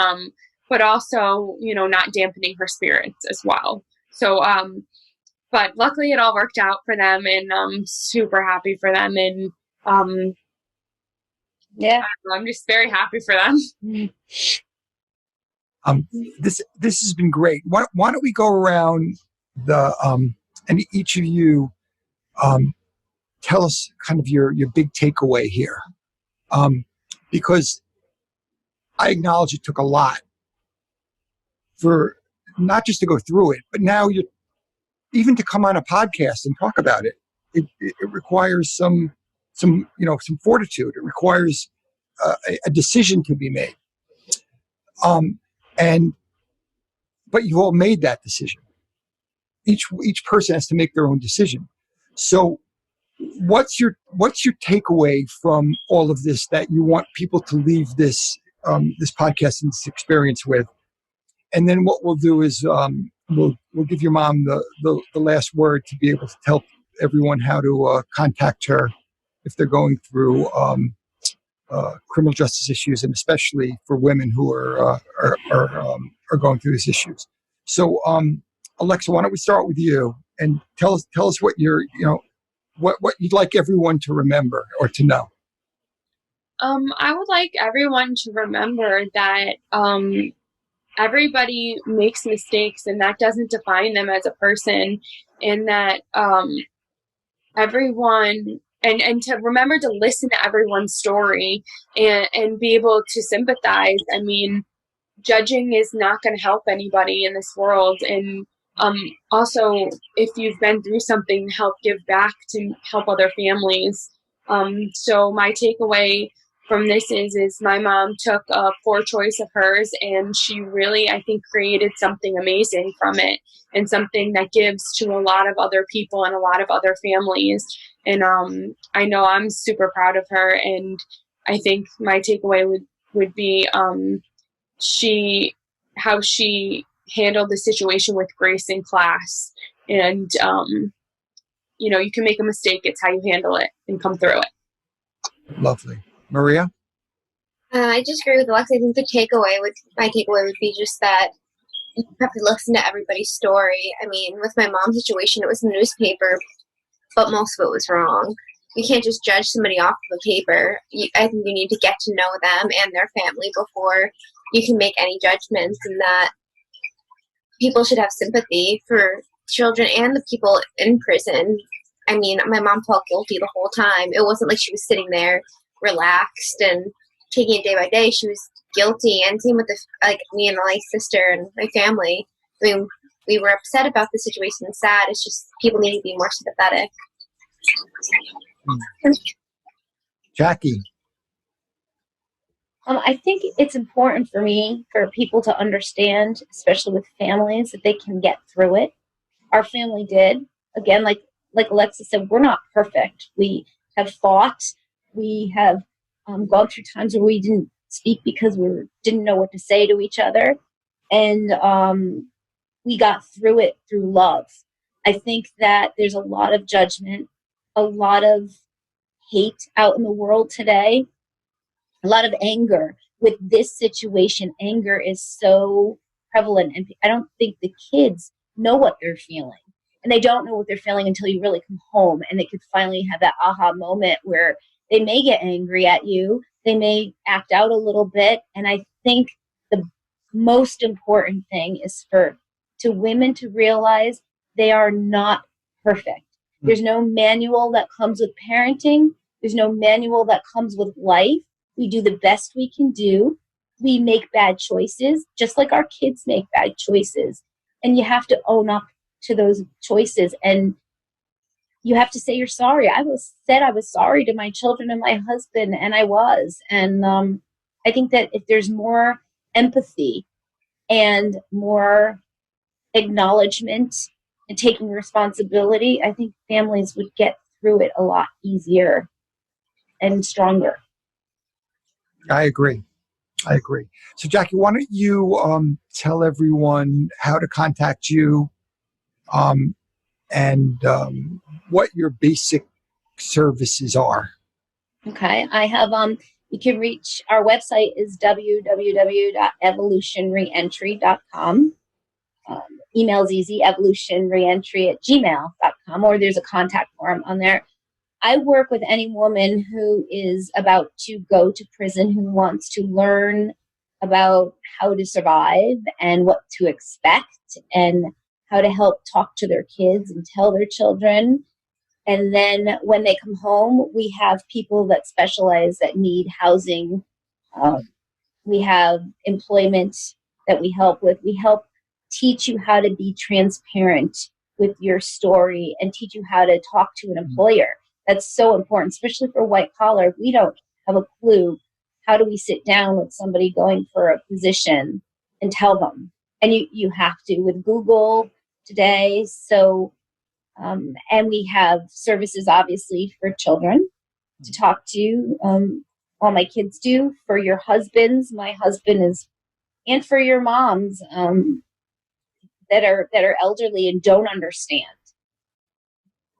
but also, not dampening her spirits as well. So, but luckily it all worked out for them, and I'm super happy for them. And Yeah, I'm just very happy for them. This has been great. Why don't we go around the and each of you tell us kind of your big takeaway here, because I acknowledge it took a lot for not just to go through it, but now you even to come on a podcast and talk about it. It requires some fortitude. It requires a decision to be made. But you all made that decision. Each person has to make their own decision. So what's your takeaway from all of this that you want people to leave this podcast and this experience with? And then what we'll do is we'll give your mom the last word to be able to tell everyone how to contact her if they're going through criminal justice issues, and especially for women who are going through these issues. So, Alexa, why don't we start with you and tell us what what you'd like everyone to remember or to know. I would like everyone to remember that everybody makes mistakes, and that doesn't define them as a person, and that everyone and to remember to listen to everyone's story and be able to sympathize. I mean, judging is not going to help anybody in this world, and also, if you've been through something, help give back to help other families. So my takeaway from this is my mom took a poor choice of hers, and she really, I think, created something amazing from it, and something that gives to a lot of other people and a lot of other families. And I know I'm super proud of her, and I think my takeaway would be how she handled the situation with grace in class. And you can make a mistake, it's how you handle it and come through it. Lovely. Maria? I just agree with Alexa. I think my takeaway would be just that you have to listen to everybody's story. I mean, with my mom's situation, it was in the newspaper, but most of it was wrong. You can't just judge somebody off of a paper. I think you need to get to know them and their family before you can make any judgments, and that people should have sympathy for children and the people in prison. I mean, my mom felt guilty the whole time. It wasn't like she was sitting there relaxed and taking it day by day. She was guilty, and same with me and my sister and my family. I mean, we were upset about the situation and sad. It's just people need to be more sympathetic. Jackie? I think it's important for people to understand, especially with families, that they can get through it. Our family did. Again, like Alexa said, we're not perfect. We have fought. We have gone through times where we didn't speak because we didn't know what to say to each other. And we got through it through love. I think that there's a lot of judgment, a lot of hate out in the world today, a lot of anger. With this situation, anger is so prevalent, and I don't think the kids know what they're feeling. and they don't know what they're feeling until you really come home, and they could finally have that aha moment where they may get angry at you, they may act out a little bit. And I think the most important thing is to women to realize they are not perfect. There's no manual that comes with parenting. There's no manual that comes with life. We do the best we can do. We make bad choices, just like our kids make bad choices. And you have to own up to those choices. And you have to say you're sorry. I was sorry to my children and my husband, and I was. And I think that if there's more empathy and more acknowledgement and taking responsibility, I think families would get through it a lot easier and stronger. I agree. So, Jackie, why don't you tell everyone how to contact you and what your basic services are? Okay. I have, you can reach, our website is www.evolutionreentry.com. Email's easy, evolutionreentry@gmail.com, or there's a contact form on there. I work with any woman who is about to go to prison, who wants to learn about how to survive and what to expect and how to help talk to their kids and tell their children. And then when they come home, we have people that specialize that need housing. We have employment that we help with. We help teach you how to be transparent with your story and teach you how to talk to an employer. That's so important, especially for white collar. We don't have a clue. How do we sit down with somebody going for a position and tell them? And you have to with Google today. So, and we have services, obviously, for children to talk to. All my kids do. For your husbands, my husband is, and for your moms that are elderly and don't understand.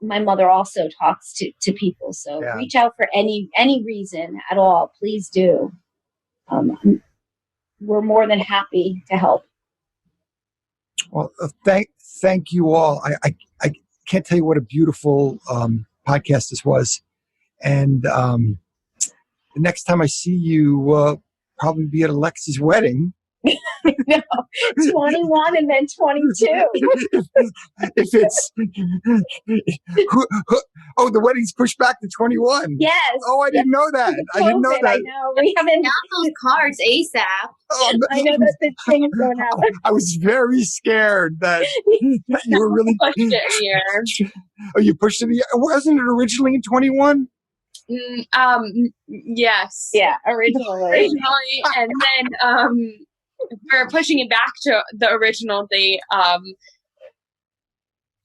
My mother also talks to people. So reach out for any reason at all. Please do. We're more than happy to help. Well, thank you all. I can't tell you what a beautiful podcast this was. And the next time I see you, probably be at Alexa's wedding. No, 21 and then 22. if it's the wedding's pushed back to 21. Yes. Oh, I didn't know that. I didn't know that. I know. We haven't got those cards ASAP. I know that the thing is going out. I was very scared that you were really pushed it a year. Oh, you pushed it a year? Wasn't it originally in 21? Yes. Yeah, originally. And then we're pushing it back to the original date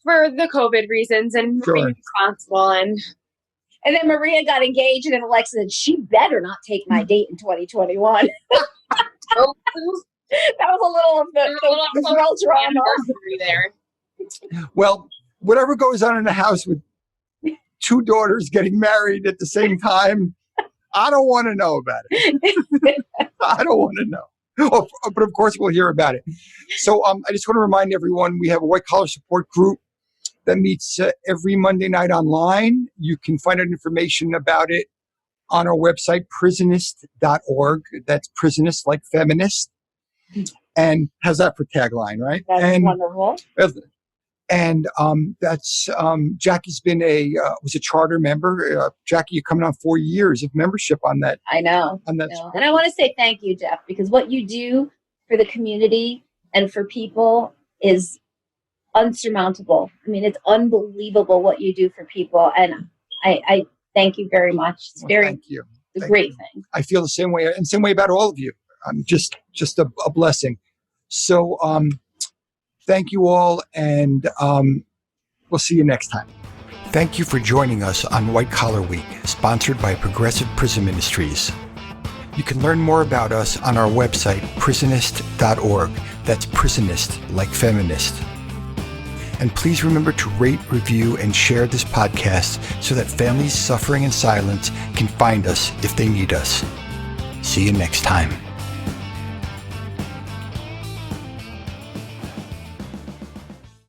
for the COVID reasons and being responsible. And then Maria got engaged, and then Alexa said, she better not take my date in 2021. That was a little of the world drama there. Well, whatever goes on in the house with two daughters getting married at the same time, I don't want to know about it. I don't want to know. Oh, but of course, we'll hear about it. So I just want to remind everyone, we have a white collar support group that meets every Monday night online. You can find out information about it on our website, prisonist.org. That's prisonist like feminist. And how's that for tagline, right? That's wonderful. And that's Jackie's been was a charter member. Jackie, you're coming on 4 years of membership on that. I know. And I want to say thank you, Jeff, because what you do for the community and for people is unsurmountable. I mean, it's unbelievable what you do for people, and I thank you very much. It's thank you. It's a great thing. I feel the same way, and same way about all of you. Just a blessing. So. Thank you all, and we'll see you next time. Thank you for joining us on White Collar Week, sponsored by Progressive Prison Ministries. You can learn more about us on our website, prisonist.org. That's prisonist like feminist. And please remember to rate, review, and share this podcast so that families suffering in silence can find us if they need us. See you next time.